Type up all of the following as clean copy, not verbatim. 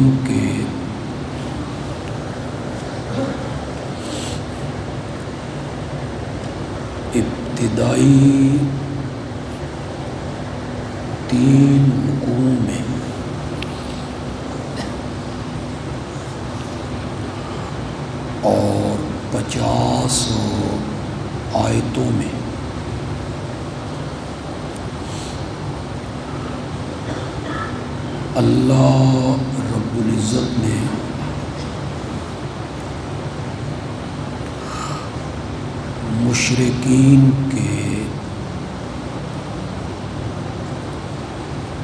مریم کے ابتدائی 3 رکوع میں اور 50 آیتوں میں اللہ رب العزت نے مشرکین کے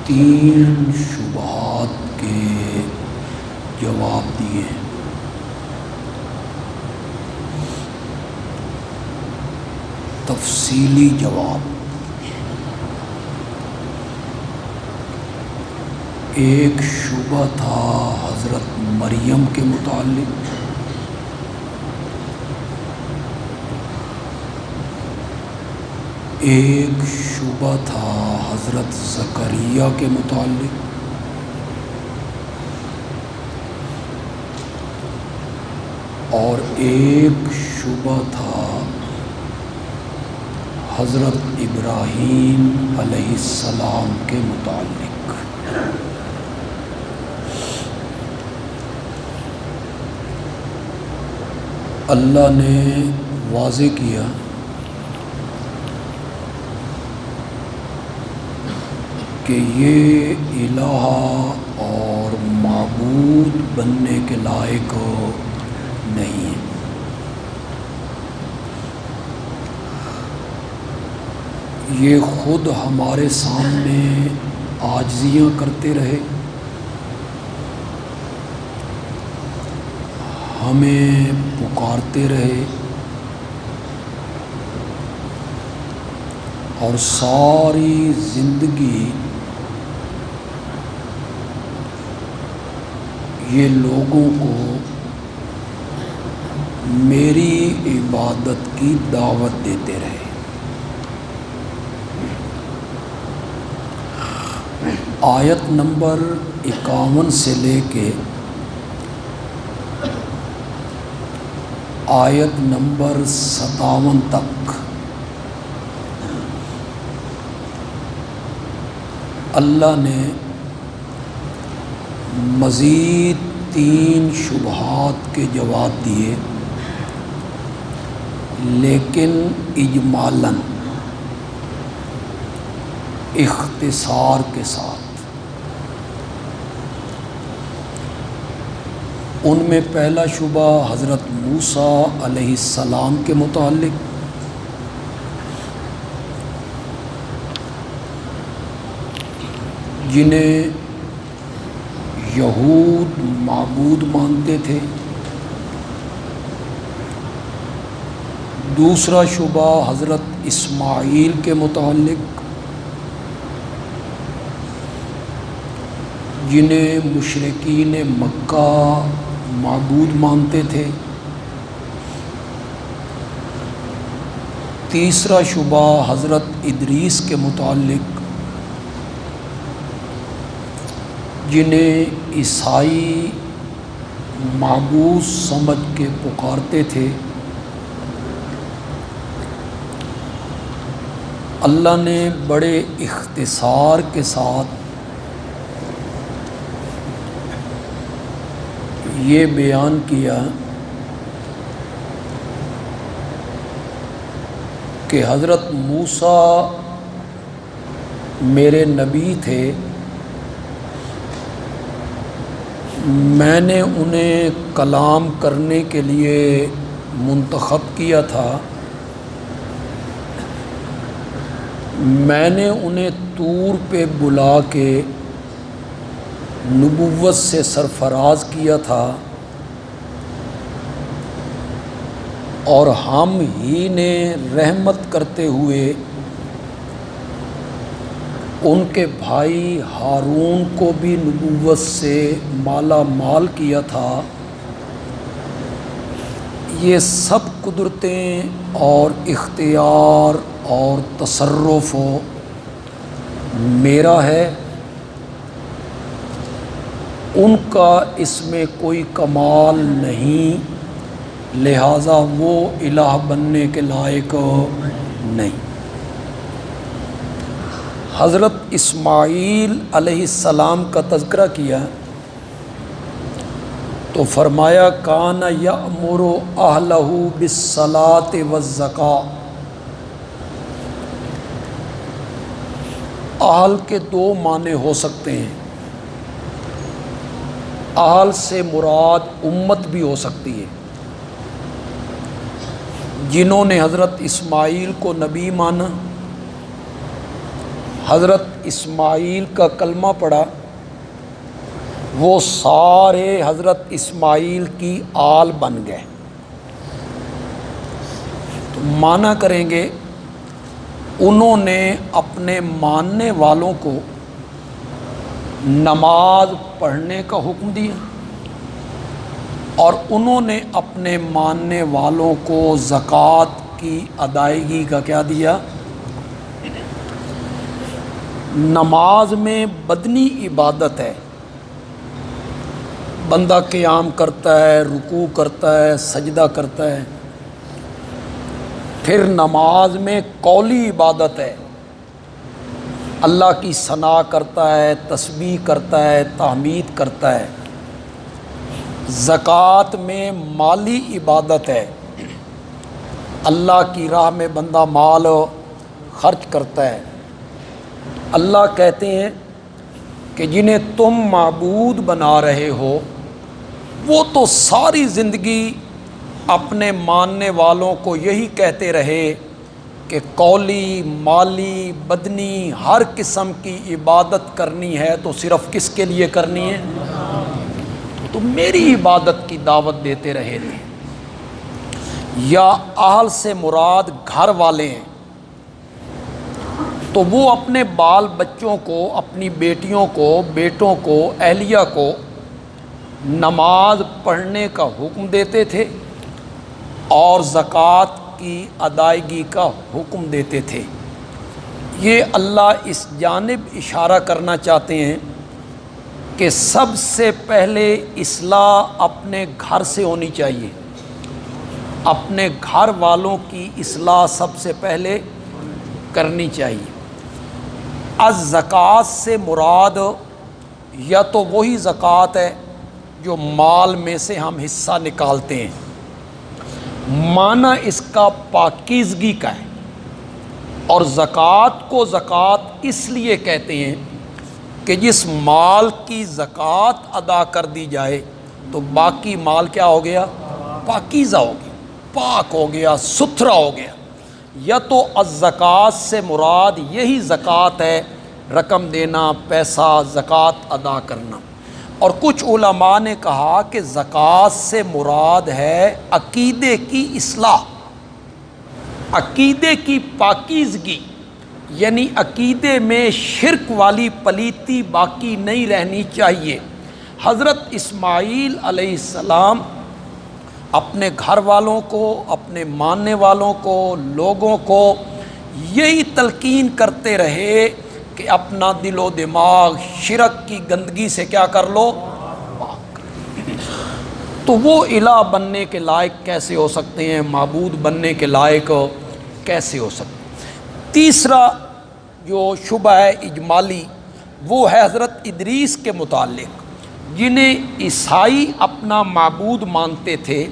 3 شبہات کے جواب دیے ہیں۔ تفصیلی جواب۔ ایک شبہ تھا حضرت مریم کے متعلق، ایک شبہ تھا حضرت زکریا کے متعلق، اور ایک شبہ تھا حضرت ابراہیم علیہ السلام کے متعلق۔ اللہ نے واضح کیا کہ یہ الہ اور معبود بننے کے لائق نہیں ہے۔ یہ خود ہمارے سامنے عاجزیاں کرتے رہے، ہمیں پکارتے رہے، اور ساری زندگی یہ لوگوں کو میری عبادت کی دعوت دیتے رہے۔ آیت نمبر 51 سے لے کے آیت نمبر 57 تک اللہ نے مزید 3 شبہات کے جواب دیے، لیکن اجمالاً، اختصار کے ساتھ۔ ان میں پہلا شبہ حضرت موسیٰ علیہ السلام کے متعلق، جنہیں یہود معبود مانتے تھے۔ دوسرا شبہ حضرت اسماعیل کے متعلق، جنہیں مشرکین مکہ معبود مانتے تھے۔ تیسرا شبہ حضرت ادریس کے متعلق، جنہیں عیسائی معبود سمجھ کے پکارتے تھے۔ اللہ نے بڑے اختصار کے ساتھ یہ بیان کیا کہ حضرت موسیٰ میرے نبی تھے، میں نے انہیں کلام کرنے کے لیے منتخب کیا تھا، میں نے انہیں طور پہ بلا کے نبوت سے سرفراز کیا تھا، اور ہم ہی نے رحمت کرتے ہوئے ان کے بھائی ہارون کو بھی نبوت سے مالا مال کیا تھا۔ یہ سب قدرتیں اور اختیار اور تصرف میرا ہے، ان کا اس میں کوئی کمال نہیں، لہٰذا وہ الہ بننے کے لائق نہیں۔ حضرت اسماعیل علیہ السلام کا تذکرہ کیا تو فرمایا کان یأمر اہلہ بالصلاۃ والزکاۃ۔ اہل کے دو معنی ہو سکتے ہیں، اہل سے مراد امت بھی ہو سکتی ہے۔ جنہوں نے حضرت اسماعیل کو نبی مانا، حضرت اسماعیل کا کلمہ پڑھا، وہ سارے حضرت اسماعیل کی آل بن گئے۔ تو مانا کریں گے انہوں نے اپنے ماننے والوں کو نماز پڑھنے کا حکم دیا، اور انہوں نے اپنے ماننے والوں کو زکوٰۃ کی ادائیگی کا کیا دیا۔ نماز میں بدنی عبادت ہے، بندہ قیام کرتا ہے، رکوع کرتا ہے، سجدہ کرتا ہے۔ پھر نماز میں قولی عبادت ہے، اللہ کی ثنا کرتا ہے، تسبیح کرتا ہے، تحمید کرتا ہے۔ زکوٰۃ میں مالی عبادت ہے، اللہ کی راہ میں بندہ مال خرچ کرتا ہے۔ اللہ کہتے ہیں کہ جنہیں تم معبود بنا رہے ہو وہ تو ساری زندگی اپنے ماننے والوں کو یہی کہتے رہے کہ قولی، مالی، بدنی ہر قسم کی عبادت کرنی ہے تو صرف کس کے لیے کرنی ہے؟ تو میری عبادت کی دعوت دیتے رہے تھے۔ یا اہل سے مراد گھر والے ہیں، تو وہ اپنے بال بچوں کو، اپنی بیٹیوں کو، بیٹوں کو، اہلیہ کو نماز پڑھنے کا حکم دیتے تھے اور زکوٰۃ کی ادائیگی کا حکم دیتے تھے۔ یہ اللہ اس جانب اشارہ کرنا چاہتے ہیں کہ سب سے پہلے اصلاح اپنے گھر سے ہونی چاہیے، اپنے گھر والوں کی اصلاح سب سے پہلے کرنی چاہیے۔ الزکوٰۃ سے مراد یا تو وہی زکوٰۃ ہے جو مال میں سے ہم حصہ نکالتے ہیں، معنی اس کا پاکیزگی کا ہے، اور زکوٰۃ کو زکوٰۃ اس لیے کہتے ہیں کہ جس مال کی زکوٰۃ ادا کر دی جائے تو باقی مال کیا ہو گیا؟ پاکیزہ ہو گیا، پاک ہو گیا، ستھرا ہو گیا۔ یا تو الزکوٰۃ سے مراد یہی زکوٰۃ ہے، رقم دینا، پیسہ، زکوٰۃ ادا کرنا۔ اور کچھ علماء نے کہا کہ زکوٰۃ سے مراد ہے عقیدے کی اصلاح، عقیدے کی پاکیزگی، یعنی عقیدے میں شرک والی پلیتی باقی نہیں رہنی چاہیے۔ حضرت اسماعیل علیہ السلام اپنے گھر والوں کو، اپنے ماننے والوں کو، لوگوں کو یہی تلقین کرتے رہے کہ اپنا دل و دماغ شرک کی گندگی سے کیا کر لو؟ پاک کر لو۔ تو وہ الہ بننے کے لائق کیسے ہو سکتے ہیں؟ معبود بننے کے لائق کیسے ہو سکتے ہیں؟ تیسرا جو شبہ ہے اجمالی، وہ ہے حضرت ادریس کے متعلق، جنہیں عیسائی اپنا معبود مانتے تھے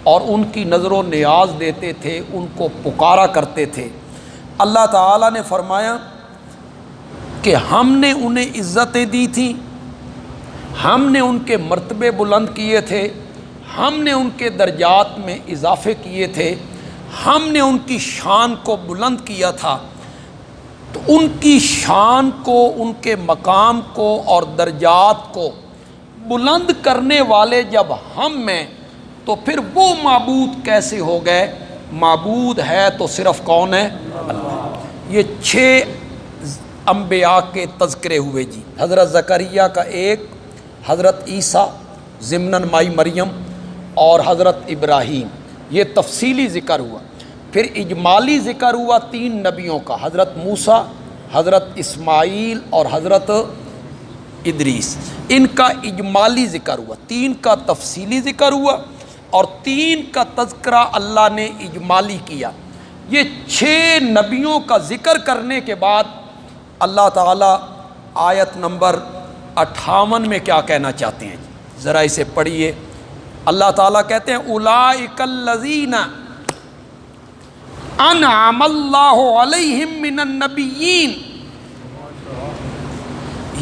اور ان کی نظر و نیاز دیتے تھے، ان کو پکارا کرتے تھے۔ اللہ تعالیٰ نے فرمایا کہ ہم نے انہیں عزتیں دی تھیں، ہم نے ان کے مرتبے بلند کیے تھے، ہم نے ان کے درجات میں اضافے کیے تھے، ہم نے ان کی شان کو بلند کیا تھا۔ تو ان کی شان کو، ان کے مقام کو اور درجات کو بلند کرنے والے جب ہم ہیں تو پھر وہ معبود کیسے ہو گئے؟ معبود ہے تو صرف کون ہے؟ اللہ۔ یہ 6 انبیاء کے تذکرے ہوئے جی۔ حضرت زکریا کا ایک، حضرت عیسیٰ ضمناً مائی مریم، اور حضرت ابراہیم، یہ تفصیلی ذکر ہوا۔ پھر اجمالی ذکر ہوا 3 نبیوں کا، حضرت موسیٰ، حضرت اسماعیل اور حضرت ادریس، ان کا اجمالی ذکر ہوا، 3 کا تفصیلی ذکر ہوا اور 3 کا تذکرہ اللہ نے اجمالی کیا۔ یہ 6 نبیوں کا ذکر کرنے کے بعد اللہ تعالیٰ آیت نمبر 58 میں کیا کہنا چاہتے ہیں، ذرا اسے پڑھیے۔ اللہ تعالیٰ کہتے ہیں اولئک الذین انعم اللہ علیہم من النبیین،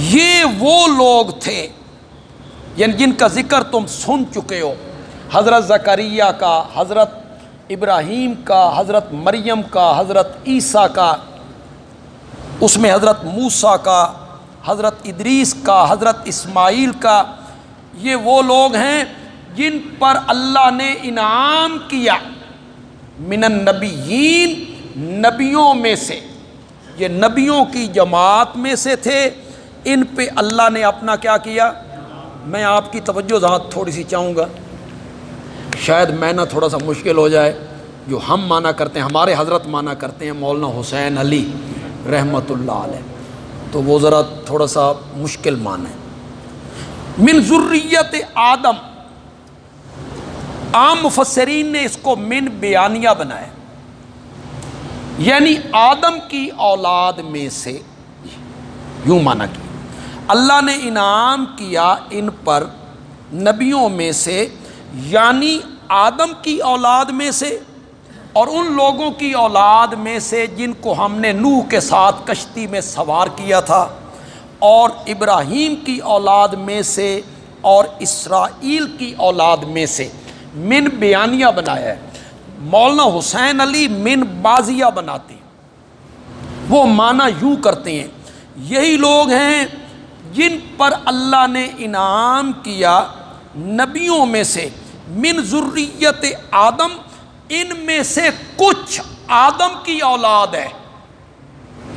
یہ وہ لوگ تھے یعنی جن کا ذکر تم سن چکے ہو، حضرت زکریہ کا، حضرت ابراہیم کا، حضرت مریم کا، حضرت عیسیٰ کا، اس میں حضرت موسیٰ کا، حضرت ادریس کا، حضرت اسماعیل کا۔ یہ وہ لوگ ہیں جن پر اللہ نے انعام کیا، من النبیین، نبیوں میں سے، یہ نبیوں کی جماعت میں سے تھے، ان پہ اللہ نے اپنا کیا کیا۔ میں آپ کی توجہ ذرا تھوڑی سی چاہوں گا، شاید معنی تھوڑا سا مشکل ہو جائے، جو ہم معنی کرتے ہیں، ہمارے حضرت معنی کرتے ہیں مولانا حسین علی رحمۃ اللہ علیہ، تو وہ ذرا تھوڑا سا مشکل معنی ہے۔ من ذریت آدم، عام مفسرین نے اس کو من بیانیہ بنایا، یعنی آدم کی اولاد میں سے، یوں معنی کیا اللہ نے انعام کیا ان پر نبیوں میں سے، یعنی آدم کی اولاد میں سے اور ان لوگوں کی اولاد میں سے جن کو ہم نے نوح کے ساتھ کشتی میں سوار کیا تھا، اور ابراہیم کی اولاد میں سے اور اسرائیل کی اولاد میں سے۔ من بیانیہ بنایا ہے، مولانا حسین علی من بازیہ بناتے ہیں، وہ معنی یوں کرتے ہیں، یہی لوگ ہیں جن پر اللہ نے انعام کیا نبیوں میں سے، من ذریت آدم، ان میں سے کچھ آدم کی اولاد ہے۔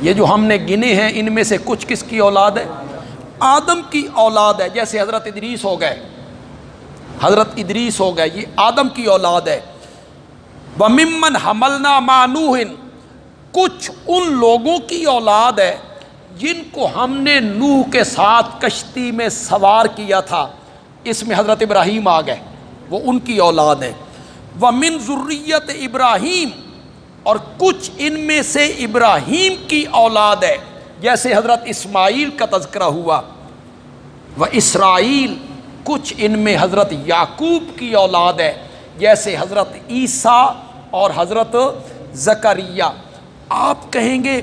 یہ جو ہم نے گنے ہیں ان میں سے کچھ کس کی اولاد ہے؟ آدم کی اولاد ہے، جیسے حضرت ادریس ہو گئے، حضرت ادریس ہو گئے، یہ آدم کی اولاد ہے۔ وَمِمَّنْ حَمَلْنَا مَعَ نُوحٍ، کچھ ان لوگوں کی اولاد ہے جن کو ہم نے نوح کے ساتھ کشتی میں سوار کیا تھا، اس میں حضرت ابراہیم آ گئے، وہ ان کی اولاد ہے۔ وَمِن ذُرِّيَّةِ ابراہیم، اور کچھ ان میں سے ابراہیم کی اولاد ہے، جیسے حضرت اسماعیل کا تذکرہ ہوا۔ وَإِسرائیل، کچھ ان میں حضرت یعقوب کی اولاد ہے، جیسے حضرت عیسیٰ اور حضرت زکریا۔ آپ کہیں گے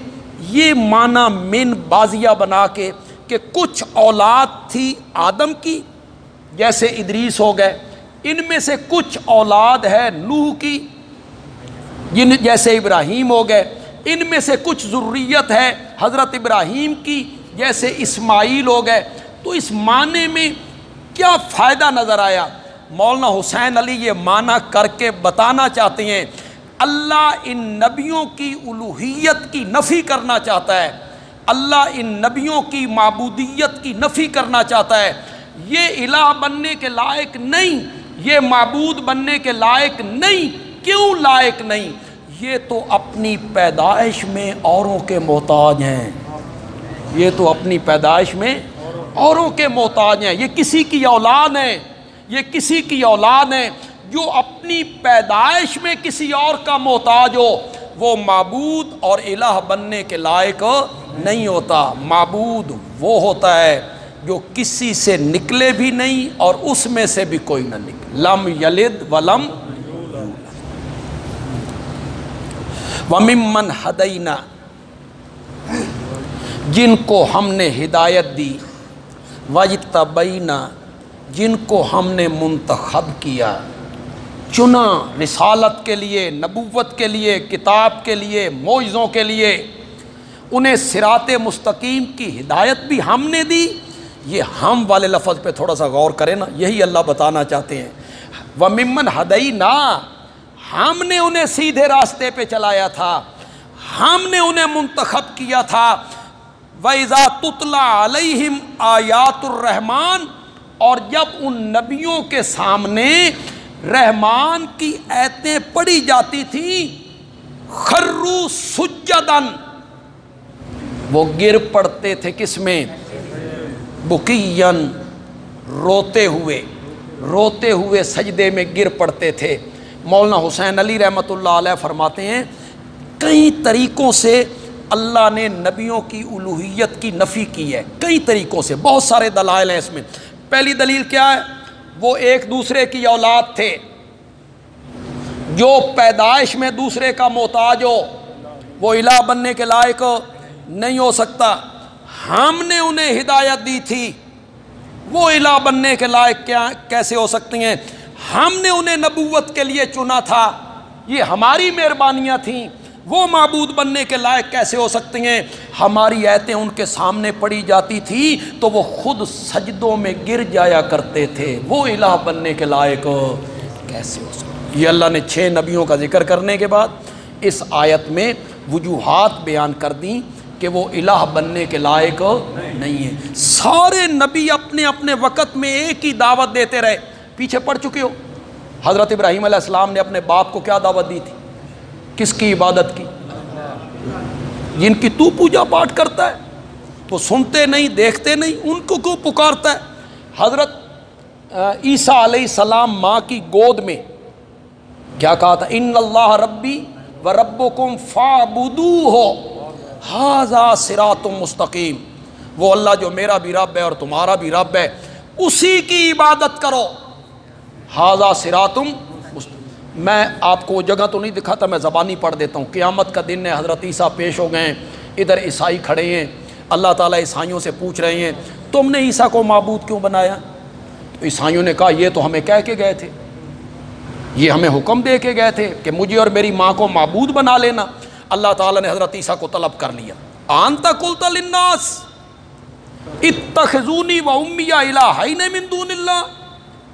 یہ معنی من بازیہ بنا کے کہ کچھ اولاد تھی آدم کی، جیسے ادریس ہو گئے، ان میں سے کچھ اولاد ہے نوح کی، جیسے ابراہیم ہو گئے، ان میں سے کچھ ذریت ہے حضرت ابراہیم کی، جیسے اسماعیل ہو گئے۔ تو اس معنی میں کیا فائدہ نظر آیا؟ مولانا حسین علی یہ معنی کر کے بتانا چاہتے ہیں اللہ ان نبیوں کی الوہیت کی نفی کرنا چاہتا ہے، اللہ ان نبیوں کی معبودیت کی نفی کرنا چاہتا ہے۔ یہ الہ بننے کے لائق نہیں، یہ معبود بننے کے لائق نہیں۔ کیوں لائق نہیں؟ یہ تو اپنی پیدائش میں اوروں کے محتاج ہیں، یہ تو اپنی پیدائش میں اوروں کے محتاج ہیں، یہ کسی کی اولاد ہیں، یہ کسی کی اولاد ہیں۔ جو اپنی پیدائش میں کسی اور کا محتاج ہو وہ معبود اور الہ بننے کے لائق نہیں ہوتا۔ معبود وہ ہوتا ہے جو کسی سے نکلے بھی نہیں اور اس میں سے بھی کوئی نہ نکلے، لم یلد ولم یولد۔ وَمِمَّنْ ہَدَیْنَا، جن کو ہم نے ہدایت دی، وَاجْتَبَیْنَا، جن کو ہم نے منتخب کیا، چنا رسالت کے لیے، نبوت کے لیے، کتاب کے لیے، معجزوں کے لیے، انہیں صراط مستقیم کی ہدایت بھی ہم نے دی۔ یہ ہم والے لفظ پہ تھوڑا سا غور کریں نا، یہی اللہ بتانا چاہتے ہیں۔ وَمِمَّنْ ہَدَیْنَا، ہم نے انہیں سیدھے راستے پہ چلایا تھا، ہم نے انہیں منتخب کیا تھا۔ وَإِذَا تُتْلَى عَلَيْهِمْ آیاتُ الرحمن، اور جب ان نبیوں کے سامنے رحمان کی آیتیں پڑھی جاتی تھیں، خروا سجداً، وہ گر پڑتے تھے، کس میں؟ بکین روتے ہوئے سجدے میں گر پڑتے تھے۔ مولانا حسین علی رحمۃ اللہ علیہ فرماتے ہیں کئی طریقوں سے اللہ نے نبیوں کی الوہیت کی نفی کی ہے، کئی طریقوں سے، بہت سارے دلائل ہیں اس میں۔ پہلی دلیل کیا ہے؟ وہ ایک دوسرے کی اولاد تھے، جو پیدائش میں دوسرے کا محتاج ہو وہ الہ بننے کے لائق نہیں ہو سکتا۔ ہم نے انہیں ہدایت دی تھی، وہ الہ بننے کے لائق کیسے ہو سکتی ہیں؟ ہم نے انہیں نبوت کے لیے چنا تھا، یہ ہماری مہربانیاں تھیں، وہ معبود بننے کے لائق کیسے ہو سکتی ہیں؟ ہماری آیتیں ان کے سامنے پڑھی جاتی تھی تو وہ خود سجدوں میں گر جایا کرتے تھے، وہ الہ بننے کے لائق کیسے ہو سکتے؟ یہ اللہ نے 6 نبیوں کا ذکر کرنے کے بعد اس آیت میں وجوہات بیان کر دیں کہ وہ الہ بننے کے لائق نہیں ہے۔ سارے نبی اپنے اپنے وقت میں ایک ہی دعوت دیتے رہے، پیچھے پڑھ چکے ہو۔ حضرت ابراہیم علیہ السلام نے اپنے باپ کو کیا دعوت دی تھی؟ کس کی عبادت کی؟ جن کی تو پوجا پاٹ کرتا ہے، تو سنتے نہیں دیکھتے نہیں، ان کو کیوں پکارتا ہے؟ حضرت عیسیٰ علیہ السلام ماں کی گود میں کیا کہا تھا؟ ان اللہ ربی و ربکم فاعبدوہ ھذا صراط مستقیم، وہ اللہ جو میرا بھی رب ہے اور تمہارا بھی رب ہے، اسی کی عبادت کرو، ھذا صراط مستقیم۔ میں آپ کو وہ جگہ تو نہیں دکھاتا، میں زبانی پڑھ دیتا ہوں۔ قیامت کا دن ہے، حضرت عیسیٰ پیش ہو گئے ہیں، ادھر عیسائی کھڑے ہیں، اللہ تعالیٰ عیسائیوں سے پوچھ رہے ہیں تم نے عیسیٰ کو معبود کیوں بنایا؟ تو عیسائیوں نے کہا یہ تو ہمیں کہہ کے گئے تھے، یہ ہمیں حکم دے کے گئے تھے کہ مجھے اور میری ماں کو معبود بنا لینا۔ اللہ تعالیٰ نے حضرت عیسیٰ کو طلب کر لیا، انت قلت للناس اتخذونی و امی الہین من دون اللہ،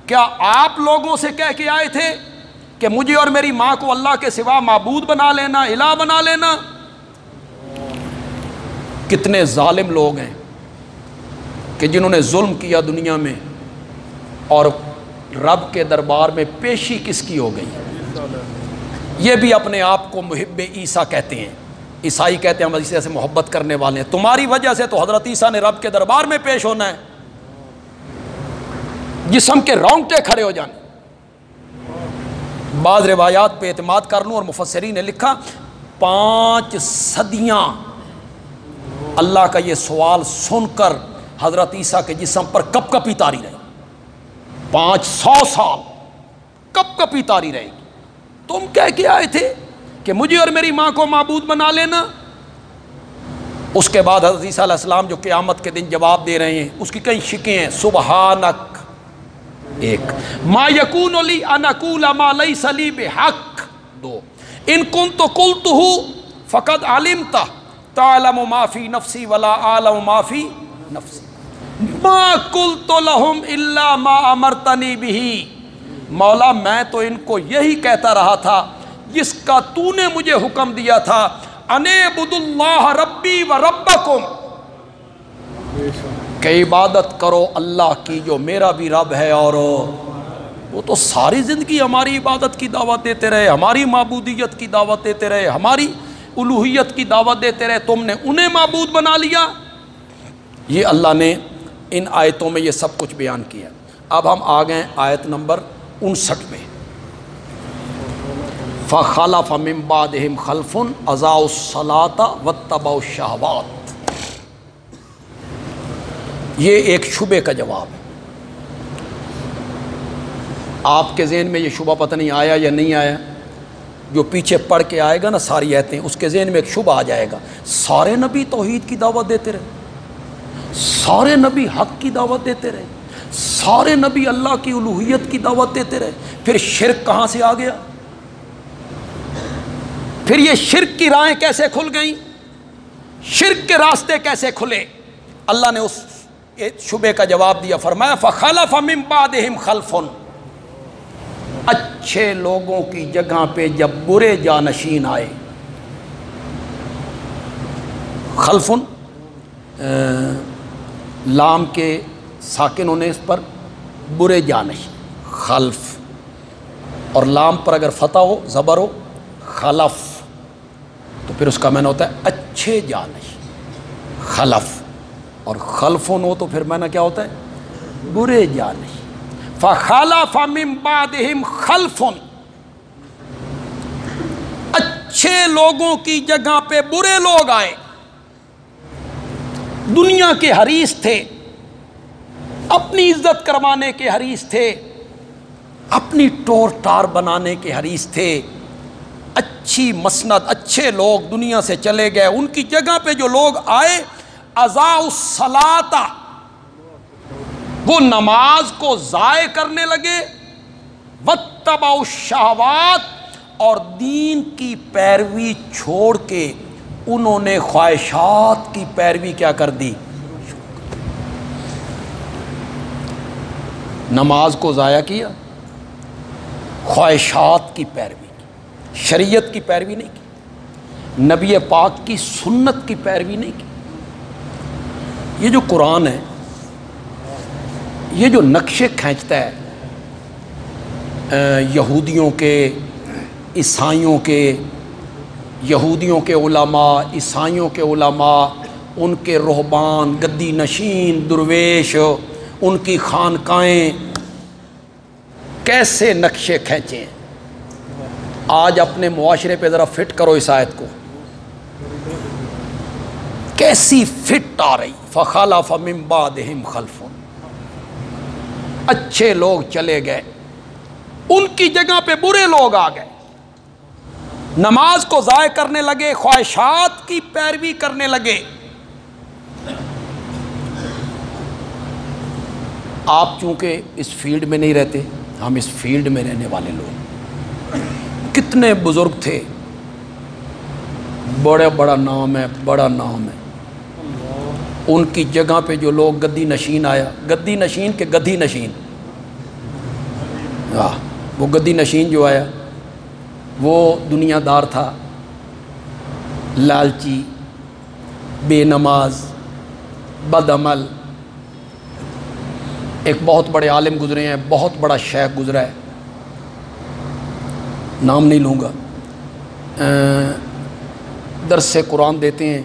کیا آپ لوگوں سے کہہ کے آئے تھے کہ مجھے اور میری ماں کو اللہ کے سوا معبود بنا لینا، الہ بنا لینا؟ کتنے ظالم لوگ ہیں کہ جنہوں نے ظلم کیا دنیا میں، اور رب کے دربار میں پیشی کس کی ہو گئی؟ یہ بھی اپنے آپ کو محب عیسیٰ کہتے ہیں، عیسائی کہتے ہیں ہم عیسیٰ سے محبت کرنے والے ہیں، تمہاری وجہ سے تو حضرت عیسیٰ نے رب کے دربار میں پیش ہونا ہے، جسم کے رونگٹے کھڑے ہو جانے۔ بعض روایات پہ اعتماد کر لوں، اور مفسرین نے لکھا 5 صدیاں اللہ کا یہ سوال سن کر حضرت عیسیٰ کے جسم پر کپ کپی طاری رہی، 500 سال کپ کپی طاری رہے گی۔ تم کہہ کے آئے تھے کہ مجھے اور میری ماں کو معبود بنا لینا۔ اس کے بعد حضرت عیسیٰ علیہ السلام جو قیامت کے دن جواب دے رہے ہیں، اس کی کئی شکیں ہیں۔ سبحانک، ایک، ما یکون لی ان اقول ما لیس لی بحق، 2، ان کنت قلتہ فقد علمتہ تعلم ما فی نفسی ولا اعلم ما فی نفسی ما قلت لہم الا ما امرتنی بہ، مولا میں تو ان کو یہی کہتا رہا تھا جس کا تو نے مجھے حکم دیا تھا، ان اعبدوا اللہ ربی و ربکم، کہ عبادت کرو اللہ کی جو میرا بھی رب ہے، اور وہ تو ساری زندگی ہماری عبادت کی دعوت دیتے رہے، ہماری معبودیت کی دعوت دیتے رہے، ہماری الوہیت کی دعوت دیتے رہے، تم نے انہیں معبود بنا لیا۔ یہ اللہ نے ان آیتوں میں یہ سب کچھ بیان کیا۔ اب ہم آ گئے آیت نمبر 59 میں، فَخَلَفَ مِن بَعْدِهِمْ خَلْفٌ أَضَاعُوا الصَّلَاةَ وَاتَّبَعُوا الشَّهَوَاتِ، یہ ایک شبے کا جواب ہے۔ آپ کے ذہن میں یہ شبہ پتہ نہیں آیا یا نہیں آیا؟ جو پیچھے پڑھ کے آئے گا نا ساری آیتیں، اس کے ذہن میں ایک شبہ آ جائے گا، سارے نبی توحید کی دعوت دیتے رہے، سارے نبی حق کی دعوت دیتے رہے، سارے نبی اللہ کی الوہیت کی دعوت دیتے رہے، پھر شرک کہاں سے آ گیا؟ پھر یہ شرک کی راہیں کیسے کھل گئیں؟ شرک کے راستے کیسے کھلے؟ اللہ نے اس شبے کا جواب دیا، فرمایا فَخَلَفَ مِن بَعْدِهِمْ خَلْفٌ، اچھے لوگوں کی جگہ پہ جب برے جانشین آئے، خلفن لام کے ساکن ہونے اس پر برے جانشین، خلف، اور لام پر اگر فتح ہو زبر ہو خلف، تو پھر اس کا معنی ہوتا ہے اچھے جانشین، خلف۔ اور خلفن ہو تو پھر معنی کیا ہوتا ہے؟ برے جانے. فخلف من بعدہم خلفن، اچھے لوگوں کی جگہ پہ برے لوگ آئے. دنیا کے حریص تھے، اپنی عزت کروانے کے حریص تھے، اپنی ٹور ٹار بنانے کے حریص تھے، اچھی مسند اچھے لوگ دنیا سے چلے گئے. ان کی جگہ پہ جو لوگ آئے اضاعوا الصلاۃ، وہ نماز کو ضائع کرنے لگے، واتبعوا الشہوات، اور دین کی پیروی چھوڑ کے انہوں نے خواہشات کی پیروی کیا کر دی؟ نماز کو ضائع کیا، خواہشات کی پیروی کی، شریعت کی پیروی نہیں کی، نبی پاک کی سنت کی پیروی نہیں کی. یہ جو قرآن ہے، یہ جو نقشے کھینچتا ہے یہودیوں کے، عیسائیوں کے، یہودیوں کے علماء، عیسائیوں کے علماء، ان کے رہبان، گدی نشین، درویش، ان کی خانقاہیں، کیسے نقشے کھینچے ہیں. آج اپنے معاشرے پہ ذرا فٹ کرو اس آیت کو، کیسی فٹ آ رہی. فخلف من بعدہم خلف، اچھے لوگ چلے گئے، ان کی جگہ پہ برے لوگ آ گئے، نماز کو ضائع کرنے لگے، خواہشات کی پیروی کرنے لگے. آپ چونکہ اس فیلڈ میں نہیں رہتے، ہم اس فیلڈ میں رہنے والے لوگ، کتنے بزرگ تھے، بڑا نام ہے، بڑا نام ہے. ان کی جگہ پہ جو لوگ گدی نشین آیا، گدی نشین کے گدھی نشین، وہ گدی نشین جو آیا وہ دنیا دار تھا، لالچی، بے نماز، بد عمل. ایک بہت بڑے عالم گزرے ہیں، بہت بڑا شیخ گزرا ہے، نام نہیں لوں گا، درس قرآن دیتے ہیں،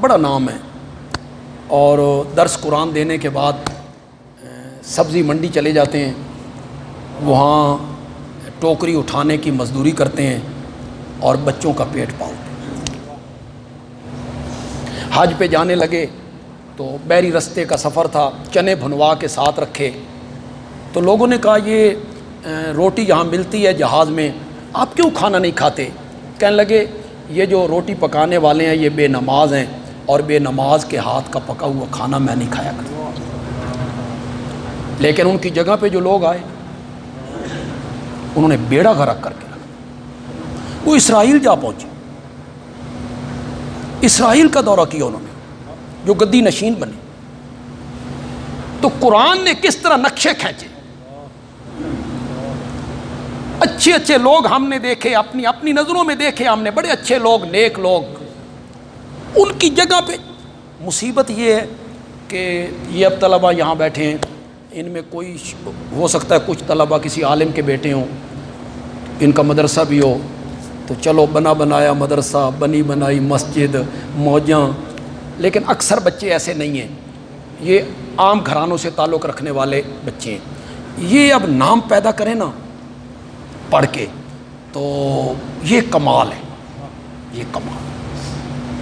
بڑا نام ہے. اور درس قرآن دینے کے بعد سبزی منڈی چلے جاتے ہیں، وہاں ٹوکری اٹھانے کی مزدوری کرتے ہیں اور بچوں کا پیٹ پالتے ہیں. حج پہ جانے لگے تو بحری رستے کا سفر تھا، چنے بھنوا کے ساتھ رکھے. تو لوگوں نے کہا یہ روٹی یہاں ملتی ہے جہاز میں، آپ کیوں کھانا نہیں کھاتے؟ کہنے لگے یہ جو روٹی پکانے والے ہیں یہ بے نماز ہیں، اور بے نماز کے ہاتھ کا پکا ہوا کھانا میں نہیں کھایا کرتا. لیکن ان کی جگہ پہ جو لوگ آئے انہوں نے بیڑا غرق کر کے رکھا. وہ اسرائیل جا پہنچے، اسرائیل کا دورہ کیا انہوں نے، جو گدی نشین بنے. تو قرآن نے کس طرح نقشے کھینچے. اچھے اچھے لوگ ہم نے دیکھے، اپنی نظروں میں دیکھے ہم نے، بڑے اچھے لوگ، نیک لوگ، ان کی جگہ پہ. مصیبت یہ ہے کہ یہ اب طلبہ یہاں بیٹھے ہیں، ان میں کوئی ہو سکتا ہے کچھ طلبہ کسی عالم کے بیٹے ہوں، ان کا مدرسہ بھی ہو، تو چلو بنا بنایا مدرسہ، بنی بنائی مسجد، موجاں. لیکن اکثر بچے ایسے نہیں ہیں، یہ عام گھرانوں سے تعلق رکھنے والے بچے ہیں. یہ اب نام پیدا کریں نا پڑھ کے، تو یہ کمال ہے، یہ کمال،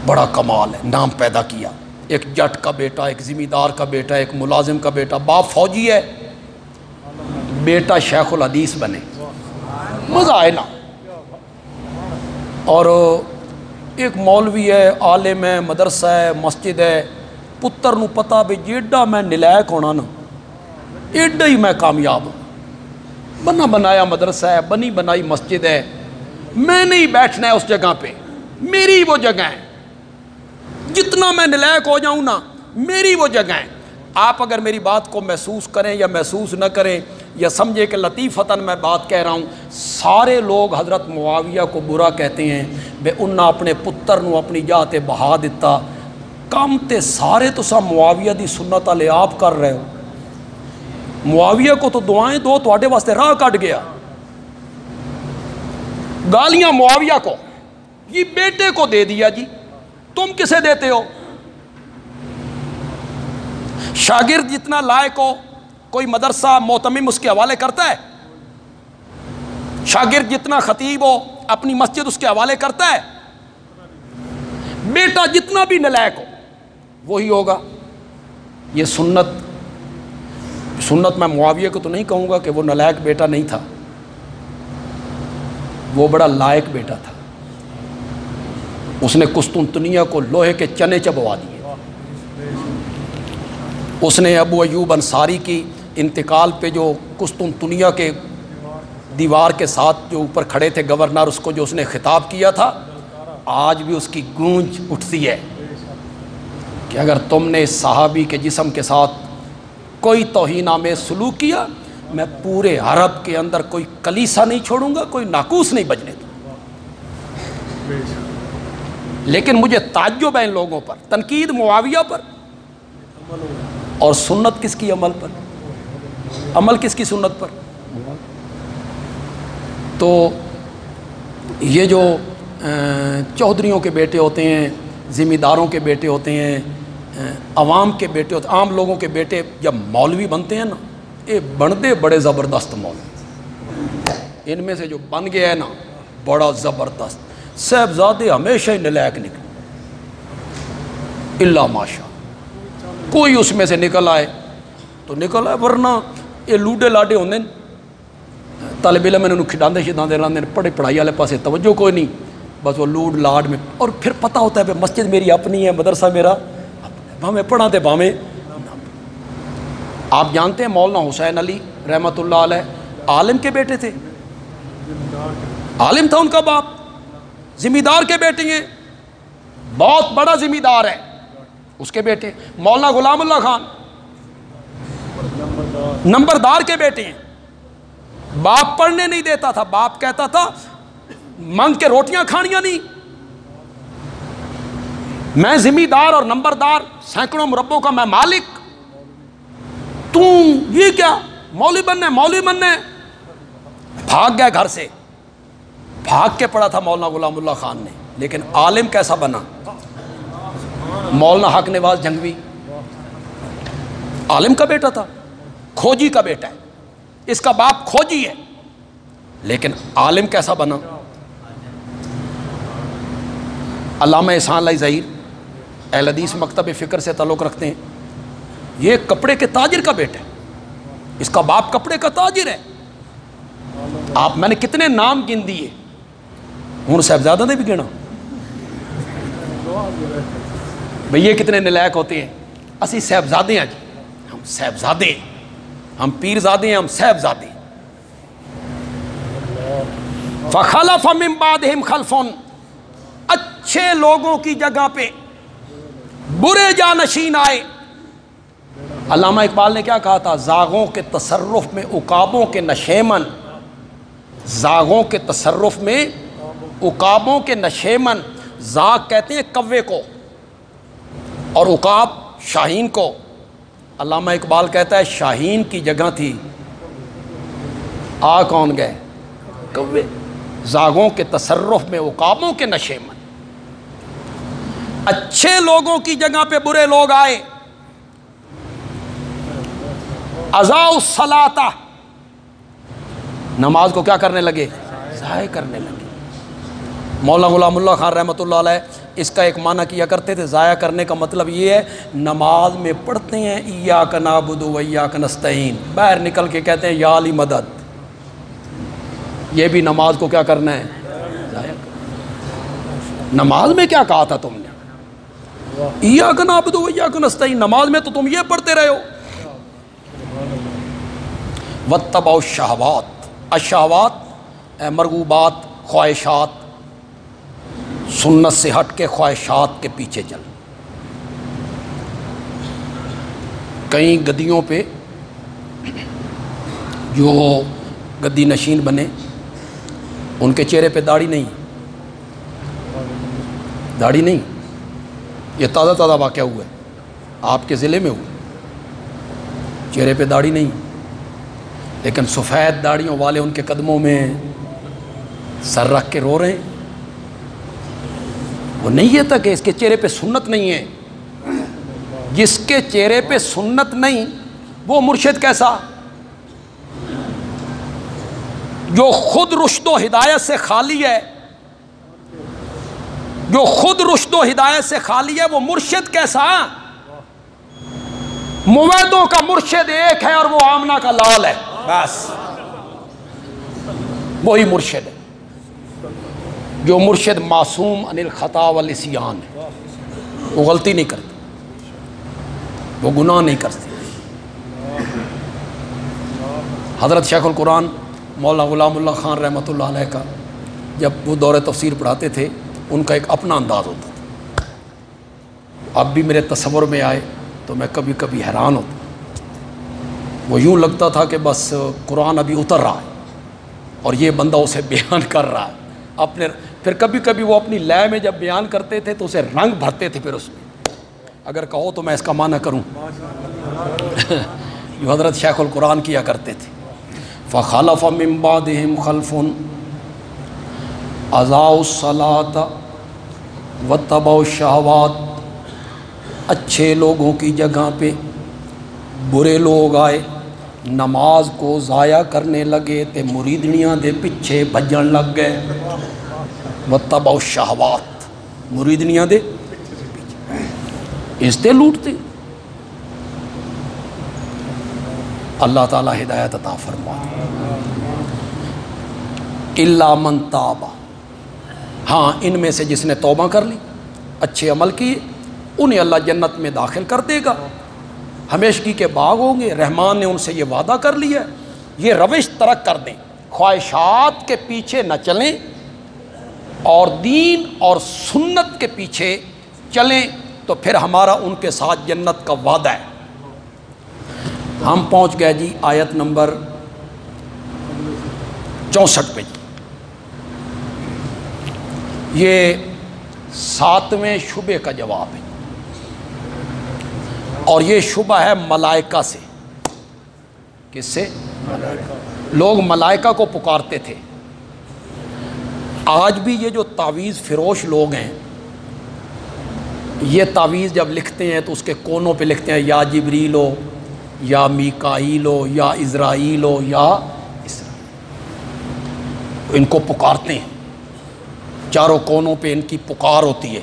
بڑا کمال ہے. نام پیدا کیا، ایک جٹ کا بیٹا، ایک زمیندار کا بیٹا، ایک ملازم کا بیٹا، باپ فوجی ہے، بیٹا شیخ الحدیث بنے، مزہ آئے نا. اور ایک مولوی ہے، عالم ہے، مدرسہ ہے، مسجد ہے، پتر نو پتا بھی جیڈا میں نلائق ہونا نا ایڈا ہی میں کامیاب ہوں. بنا بنایا مدرسہ ہے، بنی بنائی مسجد ہے، میں نہیں بیٹھنا ہے اس جگہ پہ، میری وہ جگہ ہے. جتنا میں نلائق ہو جاؤں نا میری وہ جگہ ہے. آپ اگر میری بات کو محسوس کریں یا محسوس نہ کریں یا سمجھے کہ لطیفتاً میں بات کہہ رہا ہوں، سارے لوگ حضرت معاویہ کو برا کہتے ہیں، بے انہاں اپنے پتر نو اپنی جاہ تے بہا دیتا. کام تے سارے تو سا معاویہ دی سنت والے آپ کر رہے ہو. معاویہ کو تو دعائیں دو تواڈے واسطے راہ کٹ گیا. گالیاں معاویہ کو، یہ بیٹے کو دے دیا جی، تم کسے دیتے ہو؟ شاگرد جتنا لائق ہو کوئی مدرسہ معتمم اس کے حوالے کرتا ہے؟ شاگرد جتنا خطیب ہو اپنی مسجد اس کے حوالے کرتا ہے؟ بیٹا جتنا بھی نالائق ہو وہی ہوگا۔ یہ سنت میں معاویہ کو تو نہیں کہوں گا کہ وہ نالائق بیٹا نہیں تھا، وہ بڑا لائق بیٹا تھا۔ اس نے قسطنطنیہ کو لوہے کے چنے چبوا دیے۔ اس نے ابو ایوب انصاری کی انتقال پہ جو قسطنطنیہ کے دیوار کے ساتھ جو اوپر کھڑے تھے گورنر، اس کو جو اس نے خطاب کیا تھا، آج بھی اس کی گونج اٹھتی ہے کہ اگر تم نے اس صحابی کے جسم کے ساتھ کوئی توہین آمیز سلوک کیا، میں پورے عرب کے اندر کوئی کلیسا نہیں چھوڑوں گا، کوئی ناقوس نہیں بجنے دوں گا۔ لیکن مجھے تعجب ہے ان لوگوں پر، تنقید معاویہ پر، اور سنت کس کی عمل پر، عمل کس کی سنت پر۔ تو یہ جو چودھریوں کے بیٹے ہوتے ہیں، ذمہ داروں کے بیٹے ہوتے ہیں، عوام کے بیٹے ہوتے ہیں، عام لوگوں کے بیٹے جب مولوی بنتے ہیں نا، یہ بنتے بڑے زبردست مولوی، ان میں سے جو بن گیا ہے نا بڑا زبردست۔ صاحبزادے ہمیشہ ہی نالائق نکلے، الا ماشاء، کوئی اس میں سے نکل آئے تو نکل آئے، ورنہ یہ لوڈے لاڈے ہوندے طالب علم انہوں کھڈاندے شداندے رہندے، پڑھے پڑھائی والے پاسے توجہ کوئی نہیں، بس وہ لوڈ لاڈ میں۔ اور پھر پتہ ہوتا ہے کہ مسجد میری اپنی ہے، مدرسہ میرا، بھامے پڑھاتے بھامے۔ آپ جانتے ہیں مولانا حسین علی رحمۃ اللہ علیہ عالم کے بیٹے تھے، عالم تھا ان کا باپ، ذمہ دار کے بیٹے ہیں، بہت بڑا ذمہ دار ہے اس کے بیٹے۔ مولانا غلام اللہ خان نمبردار کے بیٹے ہیں، باپ پڑھنے نہیں دیتا تھا، باپ کہتا تھا مانگ کے روٹیاں کھانیاں نہیں، میں ذمہ دار اور نمبردار، سینکڑوں مربوں کا میں مالک، تو یہ کیا مولوی بننا، مولوی بننا۔ بھاگ گیا گھر سے، بھاگ کے پڑھا تھا مولانا غلام اللہ خان نے، لیکن عالم کیسا بنا؟ مولانا حق نواز جنگوی عالم کا بیٹا تھا، کھوجی کا بیٹا ہے، اس کا باپ کھوجی ہے، لیکن عالم کیسا بنا؟ علامہ احسان اللہ ظہیر اہل حدیث مکتب فکر سے تعلق رکھتے ہیں، یہ کپڑے کے تاجر کا بیٹا ہے، اس کا باپ کپڑے کا تاجر ہے۔ آپ میں نے کتنے نام گن دیے، ہوں صاحبزادہ نے بھی گنا، بھئی یہ کتنے نالائق ہوتے ہیں۔ اسی صاحبزادے ہیں جی، ہم صاحبزادے ہیں، ہم پیرزادے ہیں، ہم صاحبزادے ہیں۔ فخلف من بعدہم خلف، اچھے لوگوں کی جگہ پہ برے جانشین آئے۔ علامہ اقبال نے کیا کہا تھا؟ زاغوں کے تصرف میں عقابوں کے نشیمن، زاغوں کے تصرف میں عقابوں کے نشیمن۔ زاغ کہتے ہیں کوے کو، اور عقاب شاہین کو۔ علامہ اقبال کہتا ہے شاہین کی جگہ تھی، آ کون گئے؟ کوے۔ زاغوں کے تصرف میں عقابوں کے نشیمن، اچھے لوگوں کی جگہ پہ برے لوگ آئے۔ اضاعوا الصلاۃ، نماز کو کیا کرنے لگے؟ ضائع کرنے لگے۔ مولانا غلام اللہ خان رحمۃ اللہ علیہ اس کا ایک معنی کیا کرتے تھے، ضائع کرنے کا مطلب یہ ہے نماز میں پڑھتے ہیں ایاک نعبد و ایاک نستعین، باہر نکل کے کہتے ہیں یا علی مدد، یہ بھی نماز کو کیا کرنا ہے؟ ضائع کرنا۔ نماز میں کیا کہا تھا تم نے؟ ایاک نعبد و ایاک نستعین، نماز میں تو تم یہ پڑھتے رہے ہو۔ واتبعوا الشہوات، الشہوات مرغوبات، خواہشات، سنت سے ہٹ کے خواہشات کے پیچھے چل۔ کئی گدیوں پہ جو گدی نشین بنے ان کے چہرے پہ داڑھی نہیں، داڑھی نہیں، یہ تازہ تازہ واقعہ ہوا ہے، آپ کے ضلع میں ہوا، چہرے پہ داڑھی نہیں، لیکن سفید داڑھیوں والے ان کے قدموں میں سر رکھ کے رو رہے ہیں۔ وہ نہیں یہ تھا کہ اس کے چہرے پہ سنت نہیں ہے، جس کے چہرے پہ سنت نہیں وہ مرشد کیسا؟ جو خود رشد و ہدایت سے خالی ہے، جو خود رشد و ہدایت سے خالی ہے وہ مرشد کیسا؟ مویدوں کا مرشد ایک ہے اور وہ آمنہ کا لال ہے، بس وہی مرشد ہے۔ جو مرشد معصوم عن الخطا والعصیان ہے، وہ غلطی نہیں کرتی، وہ گناہ نہیں کرتی۔ حضرت شیخ القرآن مولانا غلام اللہ خان رحمۃ اللہ علیہ کا جب وہ دور تفسیر پڑھاتے تھے، ان کا ایک اپنا انداز ہوتا تھا۔ اب بھی میرے تصور میں آئے تو میں کبھی کبھی حیران ہوتا، وہ یوں لگتا تھا کہ بس قرآن ابھی اتر رہا ہے اور یہ بندہ اسے بیان کر رہا ہے اپنے۔ پھر کبھی کبھی وہ اپنی لے میں جب بیان کرتے تھے تو اسے رنگ بھرتے تھے، پھر اس میں اگر کہو تو میں اس کا معنی کروں جو حضرت شیخ القرآن کیا کرتے تھے، فخلف من بعدہم خلف اضاعوا الصلاۃ واتبعوا الشہوات، اچھے لوگوں کی جگہ پہ برے لوگ آئے، نماز کو ضائع کرنے لگے تے مریدنیاں دے پیچھے بھجن لگ گئے۔ واتبعوا الشہوات، مریدنیاں دے اس تے لوٹتے۔ اللہ تعالی ہدایت عطا فرمائے۔ الا من تاب، ہاں ان میں سے جس نے توبہ کر لی، اچھے عمل کیے، انہیں اللہ جنت میں داخل کر دے گا، ہمیشگی کے باغ ہوں گے۔ رحمان نے ان سے یہ وعدہ کر لیا ہے۔ یہ روش ترک کر دیں، خواہشات کے پیچھے نہ چلیں اور دین اور سنت کے پیچھے چلیں، تو پھر ہمارا ان کے ساتھ جنت کا وعدہ ہے۔ ہم پہنچ گئے جی آیت نمبر 64 پہ۔ یہ 7ویں شبہ کا جواب ہے، اور یہ شبہ ہے ملائکہ سے۔ کس سے؟ لوگ ملائکہ کو پکارتے تھے۔ آج بھی یہ جو تعویذ فروش لوگ ہیں، یہ تعویذ جب لکھتے ہیں تو اس کے کونوں پہ لکھتے ہیں یا جبریل ہو، یا میکائیل ہو، یا عزرائیل ہو، یا ان کو پکارتے ہیں، چاروں کونوں پہ ان کی پکار ہوتی ہے۔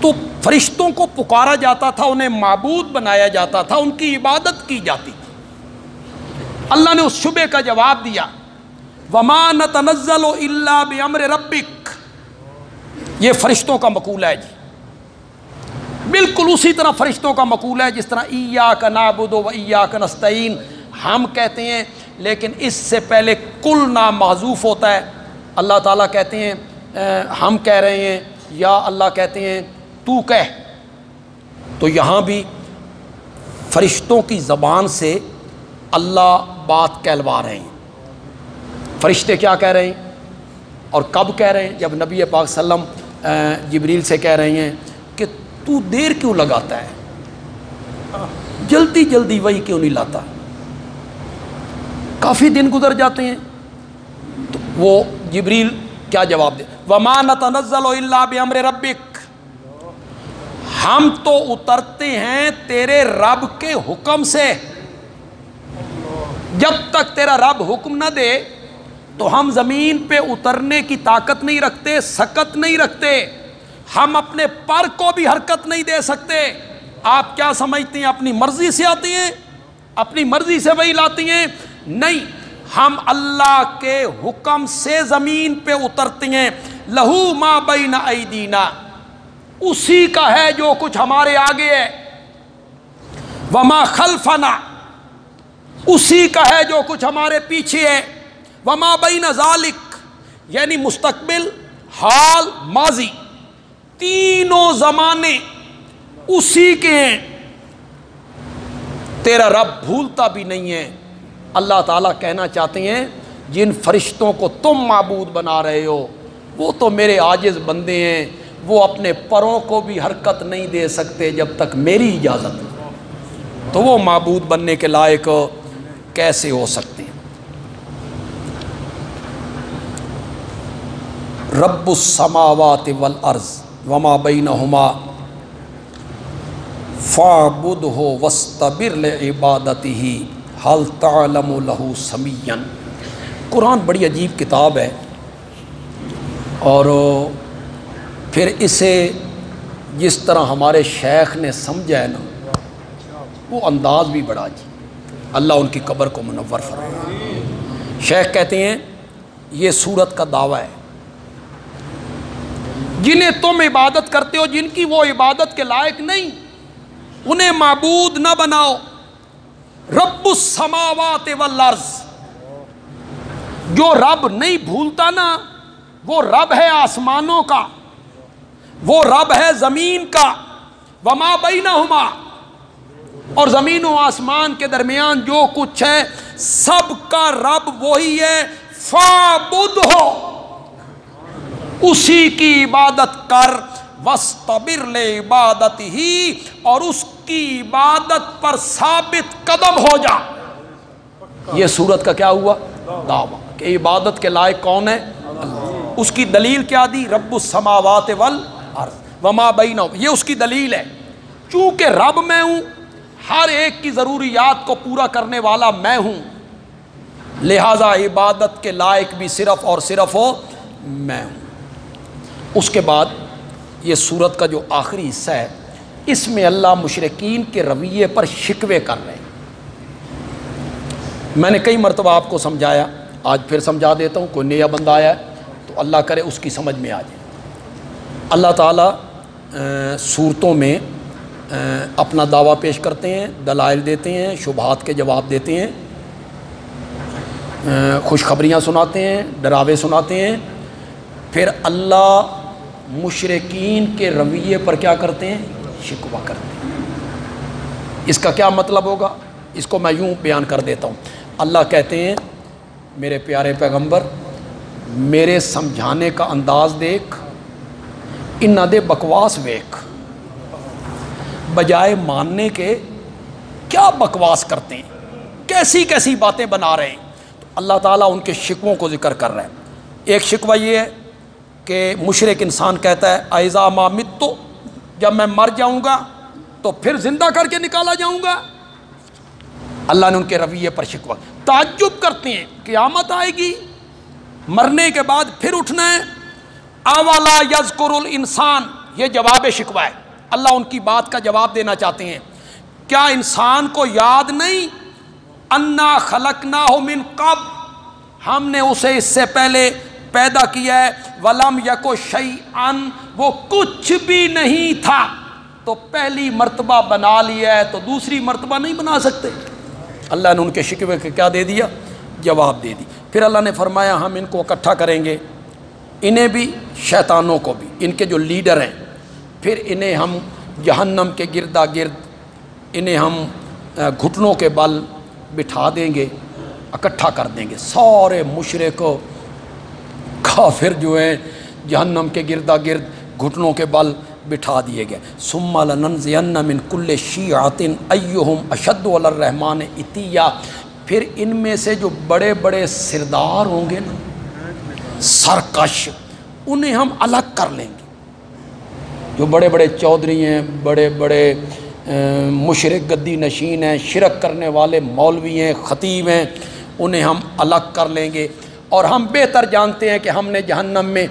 تو فرشتوں کو پکارا جاتا تھا، انہیں معبود بنایا جاتا تھا، ان کی عبادت کی جاتی تھی۔ اللہ نے اس شبہ کا جواب دیا، وَمَا نَتَنَزَّلُ إِلَّا بِأَمْرِ رَبِّكَ۔ یہ فرشتوں کا مقولہ ہے جی، بالکل اسی طرح فرشتوں کا مقولہ ہے جس طرح إِيَّاكَ نَعْبُدُ وَإِيَّاكَ نَسْتَعِينُ ہم کہتے ہیں، لیکن اس سے پہلے کل نام محذوف ہوتا ہے۔ اللہ تعالیٰ کہتے ہیں ہم کہہ رہے ہیں، یا اللہ کہتے ہیں تو کہہ۔ تو یہاں بھی فرشتوں کی زبان سے اللہ بات کہلوا رہے ہیں۔ فرشتے کیا کہہ رہے ہیں اور کب کہہ رہے ہیں؟ جب نبی پاک صلی اللہ علیہ وسلم جبریل سے کہہ رہے ہیں کہ تو دیر کیوں لگاتا ہے، جلدی جلدی وہی کیوں نہیں لاتا، کافی دن گزر جاتے ہیں۔ تو وہ جبریل کیا جواب دے؟ وَمَا نَتَنَزَّلُ إِلَّا بِأَمْرِ رَبِّكَ، ہم تو اترتے ہیں تیرے رب کے حکم سے، جب تک تیرا رب حکم نہ دے تو ہم زمین پہ اترنے کی طاقت نہیں رکھتے، سکت نہیں رکھتے، ہم اپنے پر کو بھی حرکت نہیں دے سکتے۔ آپ کیا سمجھتے ہیں اپنی مرضی سے آتی ہیں، اپنی مرضی سے وہی لاتی ہیں؟ نہیں، ہم اللہ کے حکم سے زمین پہ اترتے ہیں۔ لہو ما بین ایدینا، اسی کا ہے جو کچھ ہمارے آگے ہے، وما خلفنا، اسی کا ہے جو کچھ ہمارے پیچھے ہے، وما بین ذالک، یعنی مستقبل، حال، ماضی، تینوں زمانے اسی کے ہیں۔ تیرا رب بھولتا بھی نہیں ہے۔ اللہ تعالیٰ کہنا چاہتے ہیں جن فرشتوں کو تم معبود بنا رہے ہو وہ تو میرے عاجز بندے ہیں، وہ اپنے پروں کو بھی حرکت نہیں دے سکتے جب تک میری اجازت ہو، تو وہ معبود بننے کے لائق کیسے ہو سکتے ہیں؟ رب السماوات والارض وما بینہما فَاعْبُدْهُ وَاسْتَبِرْ لِعِبَادَتِهِ هَلْ تَعْلَمُ لَهُ سَمِيًّا۔ قرآن بڑی عجیب کتاب ہے، اور پھر اسے جس طرح ہمارے شیخ نے سمجھا ہے نا، وہ انداز بھی بڑا عجیب، اللہ ان کی قبر کو منور فرمائے۔ شیخ کہتے ہیں یہ سورت کا دعویٰ ہے، جنہیں تم عبادت کرتے ہو، جن کی وہ عبادت کے لائق نہیں، انہیں معبود نہ بناؤ۔ رب السماوات والارض، جو رب نہیں بھولتا نا، وہ رب ہے آسمانوں کا، وہ رب ہے زمین کا، وما بینہما، اور زمین و آسمان کے درمیان جو کچھ ہے سب کا رب وہی ہے۔ فَاعْبُدْهُ، اسی کی عبادت کر، وَاسْتَبِرْ لِعِبَادَتِهِ، اور اس کی عبادت پر ثابت قدم ہو جا۔ یہ سورت کا کیا ہوا؟ دعویٰ کہ عبادت کے لائق کون ہے؟ اللہ۔ اس کی دلیل کیا دی؟ رب السماوات والارض وما بینہما، یہ اس کی دلیل ہے۔ چونکہ رب میں ہوں، ہر ایک کی ضروریات کو پورا کرنے والا میں ہوں، لہذا عبادت کے لائق بھی صرف اور صرف میں ہوں۔ اس کے بعد یہ سورت کا جو آخری حصہ ہے، اس میں اللہ مشرکین کے رویے پر شکوے کر رہے ہیں۔ میں نے کئی مرتبہ آپ کو سمجھایا، آج پھر سمجھا دیتا ہوں، کوئی نیا بندہ آیا ہے تو اللہ کرے اس کی سمجھ میں آ جائے۔ اللہ تعالیٰ صورتوں میں اپنا دعویٰ پیش کرتے ہیں، دلائل دیتے ہیں، شبہات کے جواب دیتے ہیں، خوشخبریاں سناتے ہیں، ڈراوے سناتے ہیں، پھر اللہ مشرکین کے رویے پر کیا کرتے ہیں؟ شکوہ کرتے ہیں۔ اس کا کیا مطلب ہوگا؟ اس کو میں یوں بیان کر دیتا ہوں۔ اللہ کہتے ہیں میرے پیارے پیغمبر، میرے سمجھانے کا انداز دیکھ، انہاں دے بکواس ویکھ، بجائے ماننے کے کیا بکواس کرتے ہیں، کیسی کیسی باتیں بنا رہے ہیں۔ تو اللہ تعالیٰ ان کے شکووں کو ذکر کر رہا ہے۔ ایک شکوہ یہ ہے کہ مشرک انسان کہتا ہے اَإِذَا مَا مِتُّ، جب میں مر جاؤں گا تو پھر زندہ کر کے نکالا جاؤں گا۔ اللہ نے ان کے رویے پر شکوہ، تعجب کرتے ہیں قیامت آئے گی، مرنے کے بعد پھر اٹھنا ہے۔ اولا یذکر الانسان، یہ جواب شکوہ ہے، اللہ ان کی بات کا جواب دینا چاہتے ہیں۔ کیا انسان کو یاد نہیں؟ انا خلقناہ من قبل، ہم نے اسے اس سے پہلے پیدا کیا ہے، ولم یک شیئا، وہ کچھ بھی نہیں تھا، تو پہلی مرتبہ بنا لیا ہے تو دوسری مرتبہ نہیں بنا سکتے۔ اللہ نے ان کے شکوے کے کیا دے دیا؟ جواب دے دی۔ پھر اللہ نے فرمایا ہم ان کو اکٹھا کریں گے، انہیں بھی شیطانوں کو بھی، ان کے جو لیڈر ہیں، پھر انہیں ہم جہنم کے گردا گرد، انہیں ہم گھٹنوں کے بل بٹھا دیں گے، اکٹھا کر دیں گے۔ سارے مشرک کافر جو ہیں جہنم کے گردا گرد گھٹنوں کے بل بٹھا دیے گئے۔ ثم لننزعن من کل شیعۃ ایہم اشد علی الرحمن عتیا، پھر ان میں سے جو بڑے بڑے سردار ہوں گے نا، سرکش، انہیں ہم الگ کر لیں گے۔ جو بڑے بڑے چودھری ہیں، بڑے بڑے مشرک گدی نشین ہیں، شرک کرنے والے مولوی ہیں، خطیب ہیں، انہیں ہم الگ کر لیں گے، اور ہم بہتر جانتے ہیں کہ ہم نے جہنم میں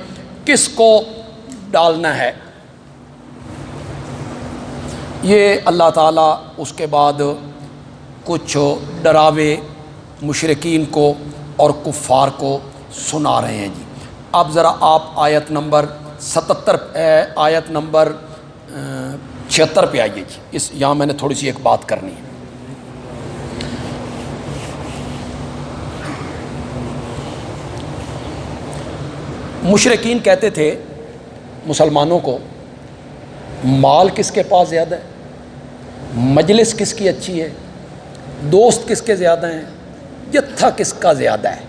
کس کو ڈالنا ہے۔ یہ اللہ تعالیٰ اس کے بعد کچھ ڈراوے مشرکین کو اور کفار کو سنا رہے ہیں۔ جی اب ذرا آپ آیت نمبر 77 آیت نمبر 76 پہ آئیے جی، اس یہاں میں نے تھوڑی سی ایک بات کرنی ہے۔ مشرکین کہتے تھے مسلمانوں کو، مال کس کے پاس زیادہ ہے، مجلس کس کی اچھی ہے، دوست کس کے زیادہ ہیں، جتھا کس کا زیادہ ہے۔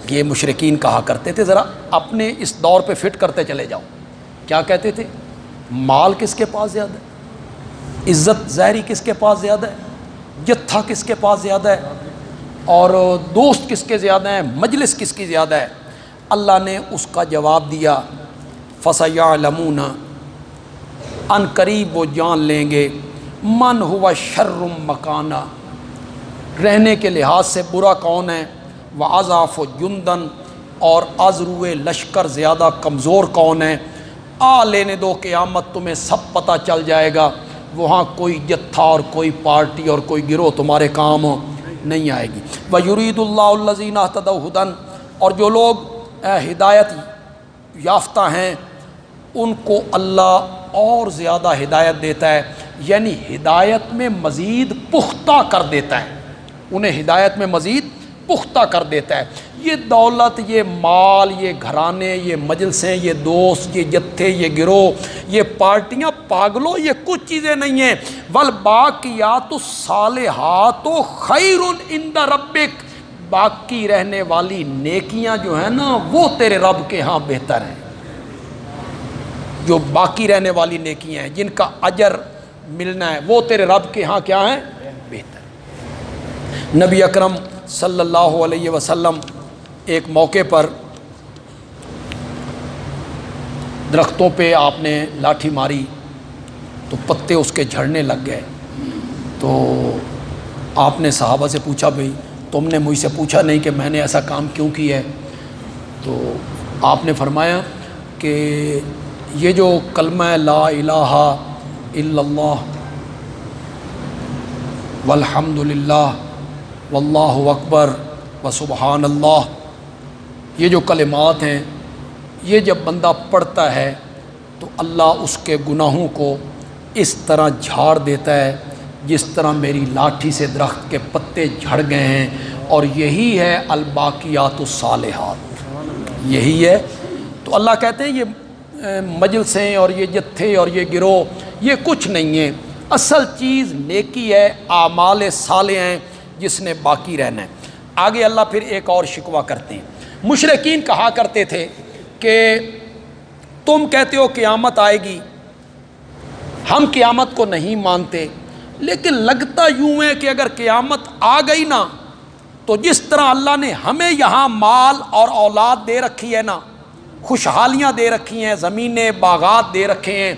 یہ مشرکین کہا کرتے تھے، ذرا اپنے اس دور پہ فٹ کرتے چلے جاؤ۔ کیا کہتے تھے؟ مال کس کے پاس زیادہ ہے، عزت ظاہری کس کے پاس زیادہ ہے، جتھا کس کے پاس زیادہ ہے، اور دوست کس کے زیادہ ہیں، مجلس کس کی زیادہ ہے۔ اللہ نے اس کا جواب دیا، فَسَيَعْلَمُونَ، ان قریب وہ جان لیں گے، من ہوا شر مکانا، رہنے کے لحاظ سے برا کون ہے، وَأَضْعَفُ جُنْدًا، اور ازروئے لشکر زیادہ کمزور کون ہے۔ لینے دو قیامت، تمہیں سب پتہ چل جائے گا، وہاں کوئی جتھا اور کوئی پارٹی اور کوئی گروہ تمہارے کام نہیں آئے گی۔ وَيُرِيدُ اللَّهُ الَّذِينَ اهْتَدَوْا هُدًى، اور جو لوگ ہدایت یافتہ ہیں ان کو اللہ اور زیادہ ہدایت دیتا ہے، یعنی ہدایت میں مزید پختہ کر دیتا ہے، انہیں ہدایت میں مزید پختہ کر دیتا ہے۔ یہ دولت، یہ مال، یہ گھرانے، یہ مجلسیں، یہ دوست، یہ جتھے، یہ گروہ، یہ پارٹیاں، پاگلوں، یہ کچھ چیزیں نہیں ہیں۔ والباقیات الصالحات خیر عند ربک، باقی رہنے والی نیکیاں جو ہیں نا وہ تیرے رب کے ہاں بہتر ہیں۔ جو باقی رہنے والی نیکیاں ہیں جن کا اجر ملنا ہے وہ تیرے رب کے ہاں کیا ہیں، بہتر۔ نبی اکرم صلی اللہ علیہ وسلم ایک موقع پر درختوں پہ آپ نے لاٹھی ماری تو پتے اس کے جھڑنے لگ گئے، تو آپ نے صحابہ سے پوچھا بھئی تم نے مجھ سے پوچھا نہیں کہ میں نے ایسا کام کیوں کیا ہے؟ تو آپ نے فرمایا کہ یہ جو کلمہ لا الہ الا اللہ والحمد للہ واللہ اکبر وسبحان اللہ، یہ جو کلمات ہیں یہ جب بندہ پڑھتا ہے تو اللہ اس کے گناہوں کو اس طرح جھاڑ دیتا ہے جس طرح میری لاٹھی سے درخت کے پتے جھڑ گئے ہیں، اور یہی ہے الباقیات الصالحات، یہی ہے۔ تو اللہ کہتے ہیں یہ مجلسیں اور یہ جتھے اور یہ گروہ یہ کچھ نہیں ہے، اصل چیز نیکی ہے، اعمال صالح ہیں جس نے باقی رہنا ہے۔ آگے اللہ پھر ایک اور شکوہ کرتے ہیں۔ مشرکین کہا کرتے تھے کہ تم کہتے ہو قیامت آئے گی، ہم قیامت کو نہیں مانتے، لیکن لگتا یوں ہے کہ اگر قیامت آ گئی نا تو جس طرح اللہ نے ہمیں یہاں مال اور اولاد دے رکھی ہے نا، خوشحالیاں دے رکھی ہیں، زمینیں باغات دے رکھے ہیں،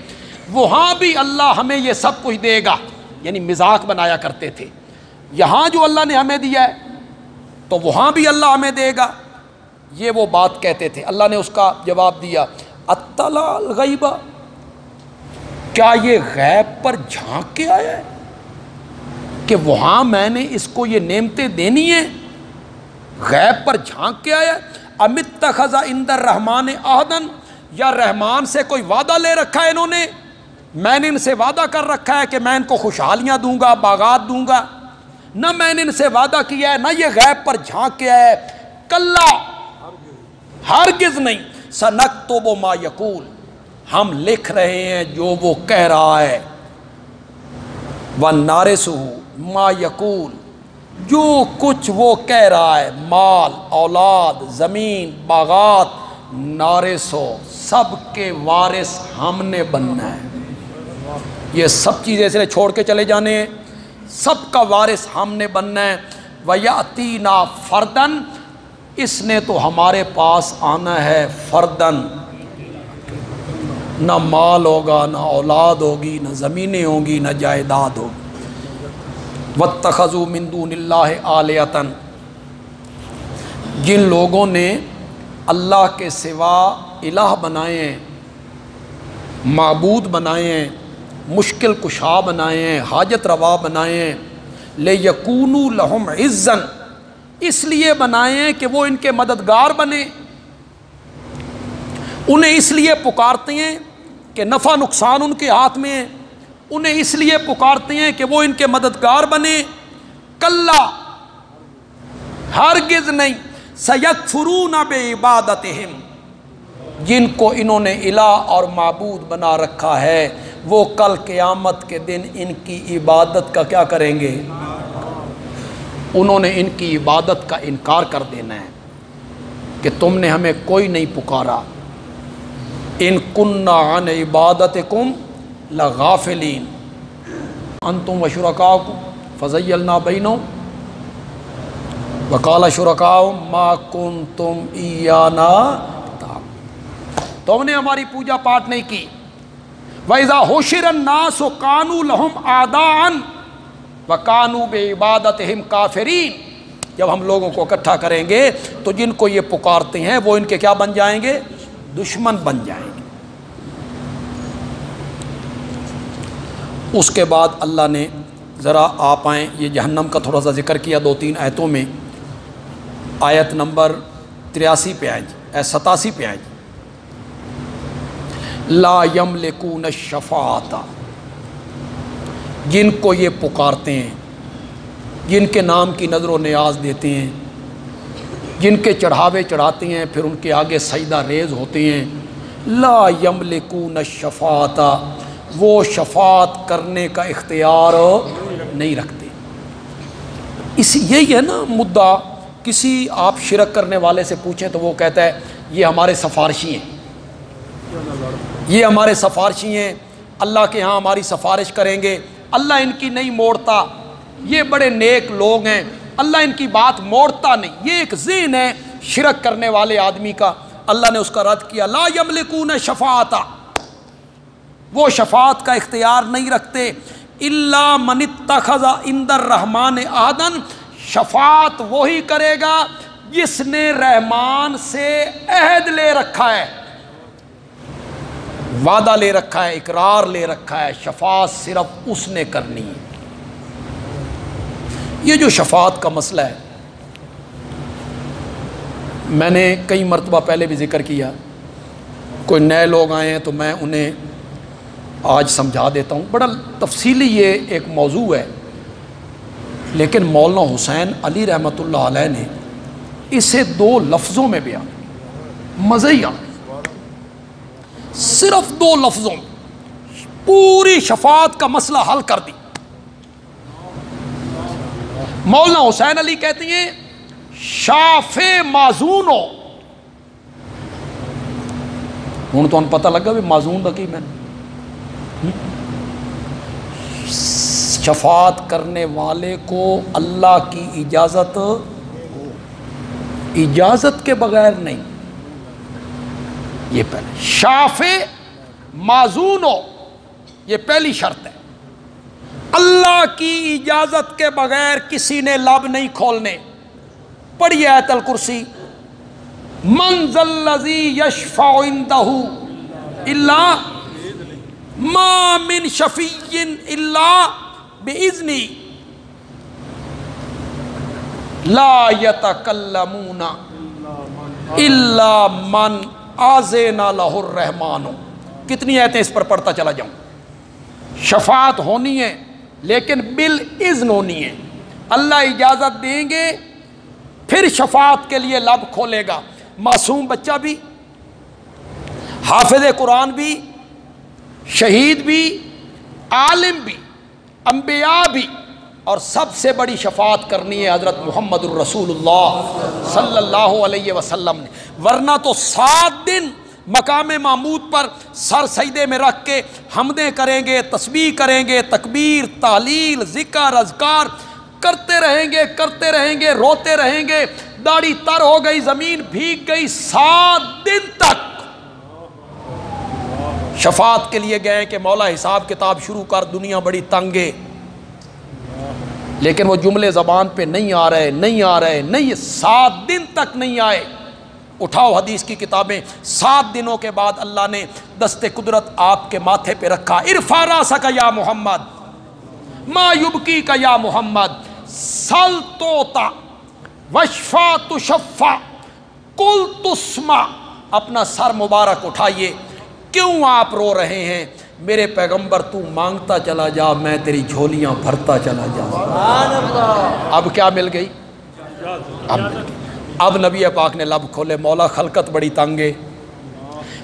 وہاں بھی اللہ ہمیں یہ سب کچھ دے گا، یعنی مذاق بنایا کرتے تھے۔ یہاں جو اللہ نے ہمیں دیا ہے تو وہاں بھی اللہ ہمیں دے گا، یہ وہ بات کہتے تھے۔ اللہ نے اس کا جواب دیا، اطلع الغیب، کیا یہ غیب پر جھانک کے آیا ہے کہ وہاں میں نے اس کو یہ نعمتیں دینی ہیں؟ غیب پر جھانک کے آیا ہے؟ ام اتخذ عند الرحمن عہدا، یا رحمان سے کوئی وعدہ لے رکھا ہے انہوں نے، میں نے ان سے وعدہ کر رکھا ہے کہ میں ان کو خوشحالیاں دوں گا، باغات دوں گا؟ نہ میں نے ان سے وعدہ کیا ہے، نہ یہ غیب پر جھانک کے آیا ہے۔ کلا، ہرگز نہیں، سنکتب ما یقول، ہم لکھ رہے ہیں جو وہ کہہ رہا ہے، وَنَارِثُهُ ما یقول، جو کچھ وہ کہہ رہا ہے، مال، اولاد، زمین، باغات، نارثو، سب کے وارث ہم نے بننا ہے۔ یہ سب چیزیں اس نے چھوڑ کے چلے جانے ہیں، سب کا وارث ہم نے بننا ہے۔ وَيَأْتِينَا فَرْدًا، اس نے تو ہمارے پاس آنا ہے فردن، نہ مال ہوگا، نہ اولاد ہوگی، نہ زمینیں ہوں گی، نہ جائیداد ہوگی۔ وَاتَّخَذُوا مِن دُونِ اللَّهِ آلِهَةً، جن لوگوں نے اللہ کے سوا الہ بنائے ہیں، معبود بنائے ہیں، مشکل کشا بنائے ہیں، حاجت روا بنائے ہیں، لِيَكُونُوا لَهُمْ عِزًّا، اس لیے بنائے ہیں کہ وہ ان کے مددگار بنے، انہیں اس لیے پکارتے ہیں کہ نفع نقصان ان کے ہاتھ میں ہے، انہیں اس لیے پکارتے ہیں کہ وہ ان کے مددگار بنے۔ کلا، ہرگز نہیں، سیکفرون بعبادتہم، جن کو انہوں نے الہ اور معبود بنا رکھا ہے وہ کل قیامت کے دن ان کی عبادت کا کیا کریں گے؟ انہوں نے ان کی عبادت کا انکار کر دینا ہے کہ تم نے ہمیں کوئی نہیں پکارا۔ ان کننا عن عبادتکم لغافلین انتم وشرکاؤکم فزیلنا بینہم وقال شرکاؤہم ما کنتم ایانا تعبدون، تم نے ہماری پوجا پاٹ نہیں کی۔ وَإِذَا حُشِرَ النَّاسُ كَانُوا لَهُمْ أَعْدَاءً وَكَانُوا بِعِبَادَتِهِمْ كَافِرِينَ۔ جب ہم لوگوں کو اکٹھا کریں گے تو جن کو یہ پکارتے ہیں وہ ان کے کیا بن جائیں گے؟ دشمن بن جائیں گے۔ اس کے بعد اللہ نے ذرا آپ آئیں، یہ جہنم کا تھوڑا سا ذکر کیا 2-3 آیتوں میں۔ آیت نمبر 83 پہ آئیں جی، 87 پہ آئیں جی۔ لا یملکون الشفاعۃ، جن کو یہ پکارتے ہیں، جن کے نام کی نظر و نیاز دیتے ہیں، جن کے چڑھاوے چڑھاتے ہیں، پھر ان کے آگے سجدہ ریز ہوتے ہیں، لا یملکون الشفاعۃ، وہ شفاعت کرنے کا اختیار نہیں رکھتے۔ یہی ہے نا مدعا، کسی آپ شرک کرنے والے سے پوچھیں تو وہ کہتا ہے یہ ہمارے سفارشی ہیں، یہ ہمارے سفارشی ہیں، اللہ کے ہاں ہماری سفارش کریں گے، اللہ ان کی نہیں موڑتا، یہ بڑے نیک لوگ ہیں، اللہ ان کی بات موڑتا نہیں۔ یہ ایک ذہن ہے شرک کرنے والے آدمی کا، اللہ نے اس کا رد کیا۔ لا یملکون شفاعۃ، وہ شفاعت کا اختیار نہیں رکھتے، الا من اتخذ عند الرحمن عہدا، شفاعت وہی کرے گا جس نے رحمان سے عہد لے رکھا ہے، وعدہ لے رکھا ہے، اقرار لے رکھا ہے، شفاعت صرف اس نے کرنی ہے۔ یہ جو شفاعت کا مسئلہ ہے، میں نے کئی مرتبہ پہلے بھی ذکر کیا، کوئی نئے لوگ آئے ہیں تو میں انہیں آج سمجھا دیتا ہوں، بڑا تفصیلی یہ ایک موضوع ہے، لیکن مولانا حسین علی رحمۃ اللہ علیہ نے اسے 2 لفظوں میں بیان، مزے ہی آ گیا، صرف 2 لفظوں میں پوری شفاعت کا مسئلہ حل کر دی۔ مولانا حسین علی کہتے ہیں شافع معزونو، ہوں تو پتہ لگا بھی معزون رکھی میں نے، شفاعت کرنے والے کو اللہ کی اجازت کے بغیر نہیں، یہ پہلے شافع معزون ہو، یہ پہلی شرط ہے، اللہ کی اجازت کے بغیر کسی نے لب نہیں کھولنے۔ پڑھیے آیت الکرسی، من ذا الذی یشفع عندہ الا ما من شفیع الا باذنی لا یتکلمون الا من آذن لہ الرحمن۔ کتنی آیتیں اس پر پڑھتا چلا جاؤں۔ شفاعت ہونی ہے لیکن بالاذن ہونی ہے، اللہ اجازت دیں گے پھر شفاعت کے لیے لب کھولے گا۔ معصوم بچہ بھی، حافظ قرآن بھی، شہید بھی، عالم بھی، انبیاء بھی، اور سب سے بڑی شفاعت کرنی ہے حضرت محمد الرسول اللہ صلی اللہ علیہ وسلم نے، ورنہ تو 7 دن مقام محمود پر سر سجدے میں رکھ کے حمدیں کریں گے، تسبیح کریں گے، تکبیر، تحلیل، ذکر، اذکار کرتے رہیں گے، روتے رہیں گے، داڑھی تر ہو گئی، زمین بھیگ گئی، 7 دن تک شفاعت کے لیے گئے کہ مولا حساب کتاب شروع کر، دنیا بڑی تنگ ہے، لیکن وہ جملے زبان پہ نہیں آ رہے، 7 دن تک نہیں آئے۔ اٹھاؤ حدیث کی کتابیں، 7 دنوں کے بعد اللہ نے دست قدرت آپ کے ماتھے پہ رکھا، ارفع راسک یا محمد ما یبکی کا یا محمد، سل توتا وشفا تشفع کل تسمع، اپنا سر مبارک اٹھائیے، کیوں آپ رو رہے ہیں؟ میرے پیغمبر تو مانگتا چلا جا، میں تیری جھولیاں بھرتا چلا جاؤں۔ اب کیا مل گئی؟ اب نبی پاک نے لب کھولے، مولا خلقت بڑی تنگ ہے،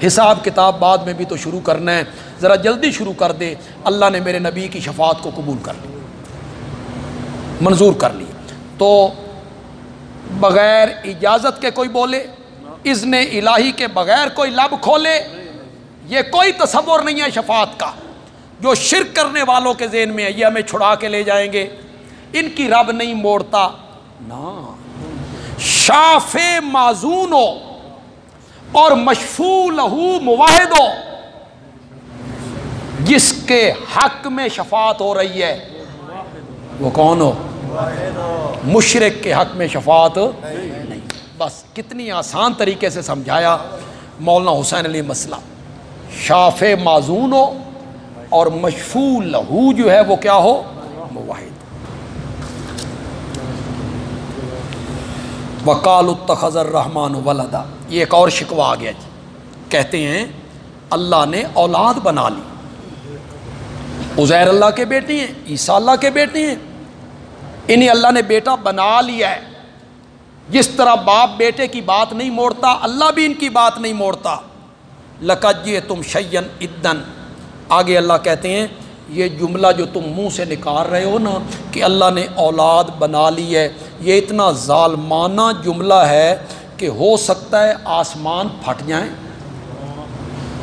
حساب کتاب بعد میں بھی تو شروع کرنا ہے، ذرا جلدی شروع کر دے۔ اللہ نے میرے نبی کی شفاعت کو قبول کر لی، منظور کر لی۔ تو بغیر اجازت کے کوئی بولے، اذن الہی کے بغیر کوئی لب کھولے، یہ کوئی تصور نہیں ہے شفاعت کا۔ جو شرک کرنے والوں کے ذہن میں ہے یہ ہمیں چھڑا کے لے جائیں گے، ان کی رب نہیں موڑتا، نا، شافع معزون ہو اور مشفوع لہو مواحد ہو، جس کے حق میں شفاعت ہو رہی ہے وہ کون ہو؟ مشرک کے حق میں شفاعت نہیں۔ بس کتنی آسان طریقے سے سمجھایا مولانا حسین علی مسئلہ۔ شافع معزون ہو اور مشفوع لہو جو ہے وہ کیا ہو؟ موحد۔ وقالوا اتخذ الرحمن ولدا، یہ ایک اور شکوہ آ گیا جی، کہتے ہیں اللہ نے اولاد بنا لی۔ عزیر اللہ کے بیٹے ہیں، عیسیٰ اللہ کے بیٹے ہیں، انہیں اللہ نے بیٹا بنا لیا ہے۔ جس طرح باپ بیٹے کی بات نہیں موڑتا، اللہ بھی ان کی بات نہیں موڑتا۔ لقد جئتم شیئا ادا، آگے اللہ کہتے ہیں یہ جملہ جو تم منہ سے نکال رہے ہو نا کہ اللہ نے اولاد بنا لی ہے، یہ اتنا ظالمانہ جملہ ہے کہ ہو سکتا ہے آسمان پھٹ جائیں،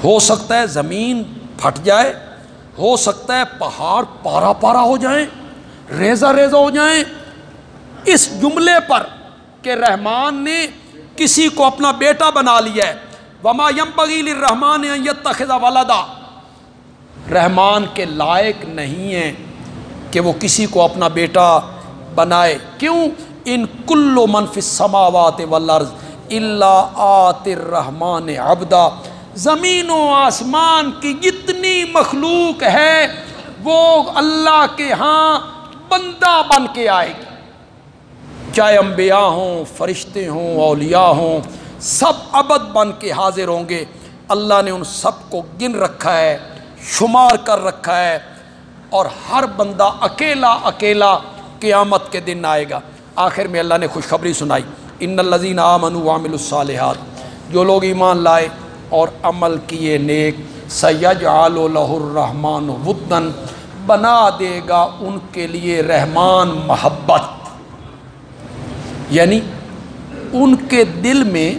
ہو سکتا ہے زمین پھٹ جائے، ہو سکتا ہے پہاڑ پارا پارا ہو جائیں، ریزہ ریزہ ہو جائیں، اس جملے پر کہ رحمان نے کسی کو اپنا بیٹا بنا لیا ہے۔ وما ينبغي للرحمن ان يتخذ ولدا، رحمان کے لائق نہیں ہے کہ وہ کسی کو اپنا بیٹا بنائے۔ کیوں؟ ان کل من فی السماوات والارض الا آتی الرحمن عبدا، زمین و آسمان کی جتنی مخلوق ہے وہ اللہ کے ہاں بندہ بن کے آئے گی، چاہے انبیاء ہوں، فرشتے ہوں، اولیاء ہوں، سب عبد بن کے حاضر ہوں گے۔ اللہ نے ان سب کو گن رکھا ہے، شمار کر رکھا ہے، اور ہر بندہ اکیلا اکیلا قیامت کے دن آئے گا۔ آخر میں اللہ نے خوشخبری سنائی، ان الذین آمنوا وعملوا الصالحات، جو لوگ ایمان لائے اور عمل کیے نیک، سیجعل لہ الرحمن ودا، بنا دے گا ان کے لیے رحمان محبت، یعنی ان کے دل میں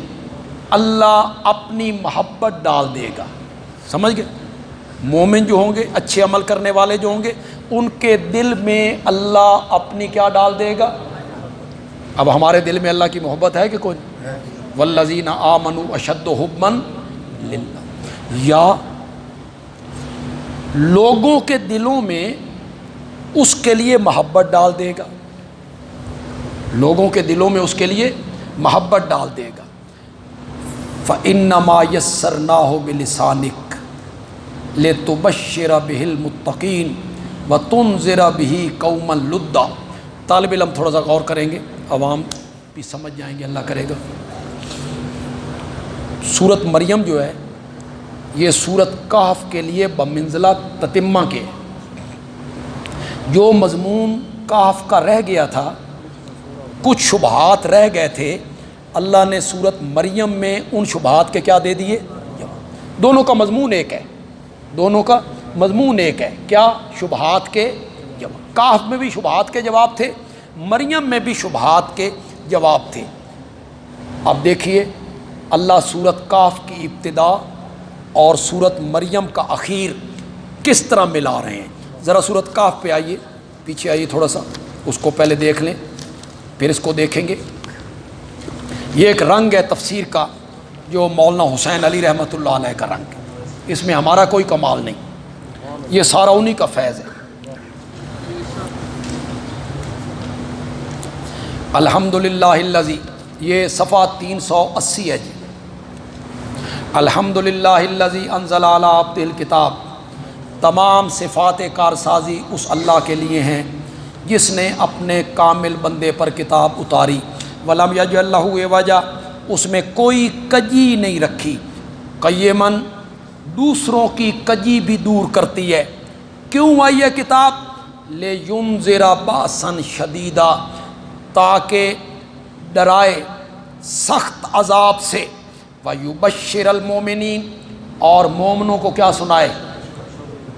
اللہ اپنی محبت ڈال دے گا۔ سمجھ گئے؟ مومن جو ہوں گے، اچھے عمل کرنے والے جو ہوں گے، ان کے دل میں اللہ اپنی کیا ڈال دے گا؟ اب ہمارے دل میں اللہ کی محبت ہے کہ کوئی؟ والذین آمنوا اشد حبا للہ، یا لوگوں کے دلوں میں اس کے لیے محبت ڈال دے گا، لوگوں کے دلوں میں اس کے لیے محبت ڈال دے گا۔ فَإِنَّمَا يَسَّرْنَاهُ بِلِسَانِكَ لِتُبَشِّرَ بِهِ الْمُتَّقِينَ وَتُنذِرَ بِهِ قَوْمًا لُدًّا۔ طالب علم تھوڑا سا غور کریں گے، عوام بھی سمجھ جائیں گے، اللہ کرے گا۔ سورت مریم جو ہے یہ سورت کہف کے لیے بمنزلہ تتمہ کے، جو مضمون کہف کا رہ گیا تھا، کچھ شبہات رہ گئے تھے، اللہ نے سورت مریم میں ان شبہات کے کیا دے دیے؟ دونوں کا مضمون ایک ہے، دونوں کا مضمون ایک ہے۔ کیا؟ شبہات کے جواب۔ کہف میں بھی شبہات کے جواب تھے، مریم میں بھی شبہات کے جواب تھے۔ اب دیکھیے اللہ سورت کہف کی ابتدا اور سورت مریم کا اخیر کس طرح ملا رہے ہیں۔ ذرا سورت کہف پہ آئیے، پیچھے آئیے تھوڑا سا، اس کو پہلے دیکھ لیں پھر اس کو دیکھیں گے۔ یہ ایک رنگ ہے تفسیر کا جو مولانا حسین علی رحمۃ اللہ علیہ کا رنگ ہے، اس میں ہمارا کوئی کمال نہیں، یہ سارا انہی کا فیض ہے۔ الحمدللہ الذی، یہ صفحہ 380 ہے جی۔ الحمدللہ الذی انزل علی عبدہ الکتاب، تمام صفات کارسازی اس اللہ کے لیے ہیں جس نے اپنے کامل بندے پر کتاب اتاری۔ ولم یجعل لہ عوجا، اس میں کوئی کجی نہیں رکھی۔ قیما، دوسروں کی کجی بھی دور کرتی ہے۔ کیوں آئی ہے کتاب؟ لینذر باسا شدیدا، تاکہ ڈرائے سخت عذاب سے، ویبشر المومنین، اور مومنوں کو کیا سنائے؟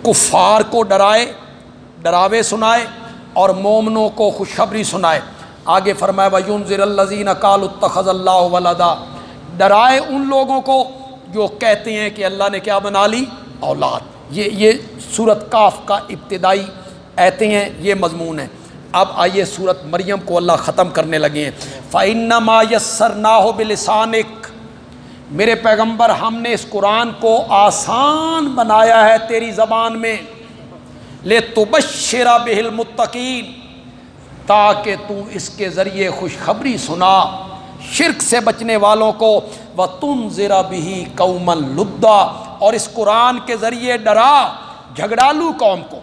کفار کو ڈراوے سنائے اور مومنوں کو خوشخبری سنائے۔ آگے فرمایا وَيُنذِرَ الَّذِينَ قَالُوا اتَّخَذَ اللَّهُ وَلَدًا، ڈرائے ان لوگوں کو جو کہتے ہیں کہ اللہ نے کیا بنا لی؟ اولاد۔ یہ سورت کاف کا ابتدائی آیتیں ہیں، یہ مضمون ہے۔ اب آئیے سورت مریم کو اللہ ختم کرنے لگے ہیں۔ فَإِنَّمَا يَسَّرْنَاهُ بِلِسَانِكَ، میرے پیغمبر ہم نے اس قرآن کو آسان بنایا ہے تیری زبان میں، لِتُبَشِّرَ بِهِ الْمُتَّقِينَ، تاکہ تو اس کے ذریعے خوشخبری سنا شرک سے بچنے والوں کو، وَتُنذِرَ بِهِ قَوْمًا لُدًّا، اور اس قرآن کے ذریعے ڈرا جھگڑالو قوم کو۔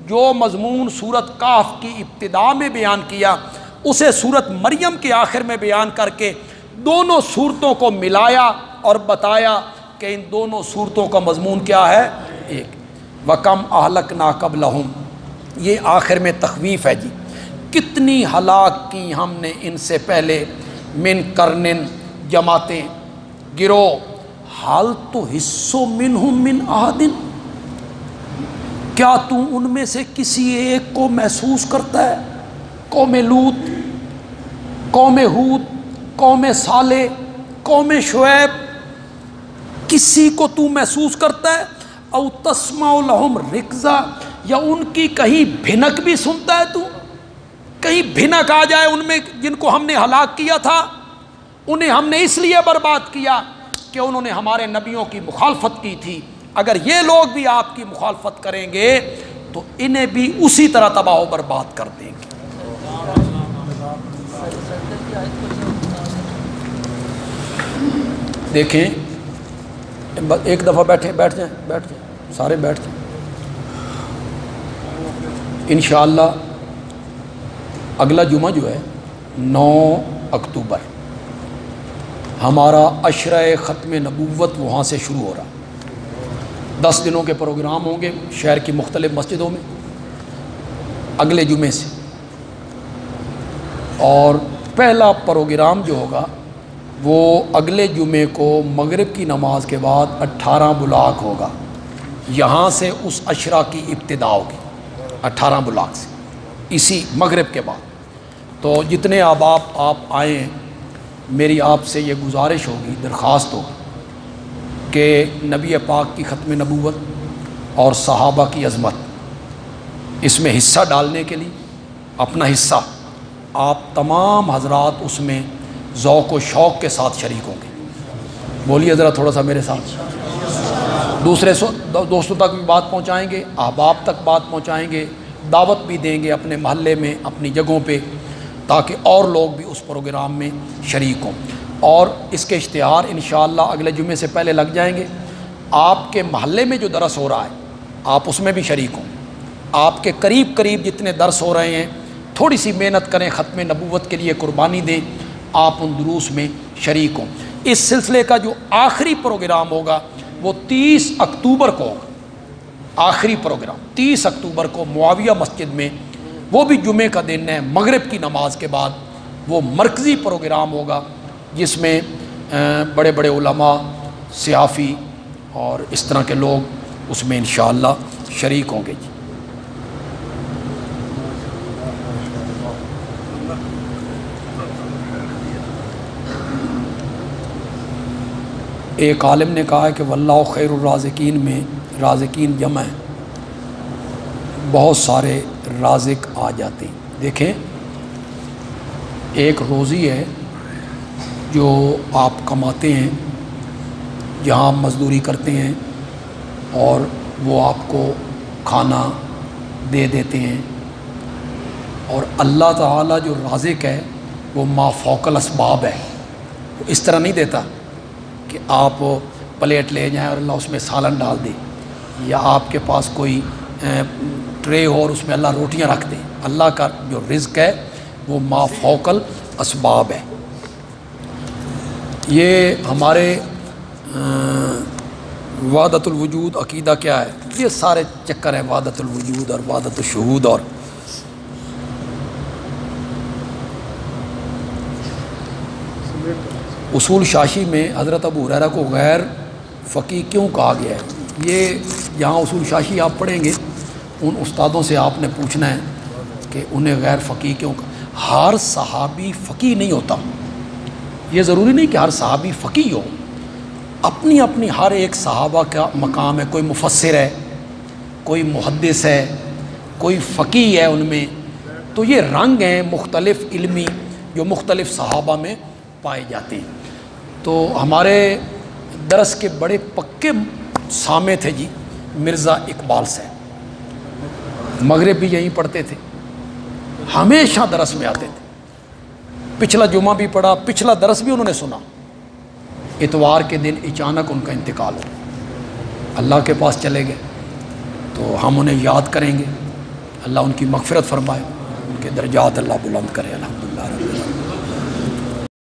جو مضمون سورت کہف کی ابتدا میں بیان کیا اسے سورت مریم کے آخر میں بیان کر کے دونوں صورتوں کو ملایا اور بتایا کہ ان دونوں صورتوں کا مضمون کیا ہے، ایک۔ وَكَمْ أَهْلَكْنَا قَبْلَهُمْ، یہ آخر میں تخویف ہے جی، کتنی ہلاک کی ہم نے ان سے پہلے، من قرنن جماعتیں، گروہ، حال تو حصو منہم من احدن، کیا تو ان میں سے کسی ایک کو محسوس کرتا ہے؟ قوم لوط، قوم ہود، قوم صالح، قوم شعیب، کسی کو تو محسوس کرتا ہے؟ او تسمع لہم رکزا، یا ان کی کہیں بھنک بھی سنتا ہے تو؟ کہیں بھنک آ جائے ان میں جن کو ہم نے ہلاک کیا تھا، انہیں ہم نے اس لیے برباد کیا کہ انہوں نے ہمارے نبیوں کی مخالفت کی تھی، اگر یہ لوگ بھی آپ کی مخالفت کریں گے تو انہیں بھی اسی طرح تباہ و برباد کر دیں گے۔ دیکھیں ایک دفعہ بیٹھ جائیں سارے بیٹھ جائیں، انشاءاللہ اگلا جمعہ جو ہے 9 اکتوبر ہمارا عشرہ ختم نبوت وہاں سے شروع ہو رہا، 10 دنوں کے پروگرام ہوں گے شہر کی مختلف مسجدوں میں اگلے جمعے سے، اور پہلا پروگرام جو ہوگا وہ اگلے جمعے کو مغرب کی نماز کے بعد 18 بلاک ہوگا، یہاں سے اس عشرہ کی ابتدا ہوگی 18 بلاک سے، اسی مغرب کے بعد۔ تو جتنے احباب آپ آئیں، میری آپ سے یہ گزارش ہوگی، درخواست ہوگی کہ نبی پاک کی ختم نبوت اور صحابہ کی عظمت اس میں حصہ ڈالنے کے لیے اپنا حصہ آپ تمام حضرات اس میں ذوق و شوق کے ساتھ شریک ہوں گے۔ بولیے ذرا تھوڑا سا میرے ساتھ، دوسرے دوستوں تک بھی بات پہنچائیں گے، احباب تک بات پہنچائیں گے، دعوت بھی دیں گے اپنے محلے میں، اپنی جگہوں پہ، تاکہ اور لوگ بھی اس پروگرام میں شریک ہوں۔ اور اس کے اشتہار انشاءاللہ اگلے جمعے سے پہلے لگ جائیں گے۔ آپ کے محلے میں جو درس ہو رہا ہے آپ اس میں بھی شریک ہوں، آپ کے قریب جتنے درس ہو رہے ہیں تھوڑی سی محنت کریں، ختم نبوت کے لیے قربانی دیں، آپ ان دروس میں شریک ہوں۔ اس سلسلے کا جو آخری پروگرام ہوگا وہ 30 اکتوبر کو ہوگا، آخری پروگرام 30 اکتوبر کو معاویہ مسجد میں، وہ بھی جمعے کا دن ہے، مغرب کی نماز کے بعد وہ مرکزی پروگرام ہوگا جس میں بڑے بڑے علماء، صحافی اور اس طرح کے لوگ اس میں انشاءاللہ شریک ہوں گے جی۔ ایک عالم نے کہا ہے کہ واللہ خیر الرازقین میں رازقین جمع ہے، بہت سارے رازق آ جاتے ہیں۔ دیکھیں ایک روزی ہے جو آپ کماتے ہیں، جہاں مزدوری کرتے ہیں اور وہ آپ کو کھانا دے دیتے ہیں، اور اللہ تعالیٰ جو رازق ہے وہ ما فوق الاسباب ہے، وہ اس طرح نہیں دیتا کہ آپ پلیٹ لے جائیں اور اللہ اس میں سالن ڈال دے، یا آپ کے پاس کوئی ٹرے ہو اور اس میں اللہ روٹیاں رکھ دے۔ اللہ کا جو رزق ہے وہ ما فوق الاسباب ہے۔ یہ ہمارے وحدت الوجود عقیدہ کیا ہے، یہ سارے چکر ہیں وحدت الوجود اور وحدت الشہود، اور اصول شاشی میں حضرت ابو ہریرہ کو غیر فقیہ کیوں کہا گیا ہے، یہ جہاں اصول شاشی آپ پڑھیں گے ان استادوں سے آپ نے پوچھنا ہے کہ انہیں غیر فقیہ کیوں کہا۔ ہر صحابی فقیہ نہیں ہوتا، یہ ضروری نہیں کہ ہر صحابی فقیہ ہو، اپنی اپنی ہر ایک صحابہ کا مقام ہے، کوئی مفسر ہے، کوئی محدث ہے، کوئی فقیہ ہے ان میں، تو یہ رنگ ہیں مختلف علمی جو مختلف صحابہ میں پائے جاتے ہیں۔ تو ہمارے درس کے بڑے پکے سامع تھے جی، مرزا اقبال سے، مغرب بھی یہیں پڑھتے تھے، ہمیشہ درس میں آتے تھے، پچھلا جمعہ بھی پڑھا، پچھلا درس بھی انہوں نے سنا۔ اتوار کے دن اچانک ان کا انتقال ہو، اللہ کے پاس چلے گئے، تو ہم انہیں یاد کریں گے، اللہ ان کی مغفرت فرمائے، ان کے درجات اللہ بلند کرے، الحمدللہ۔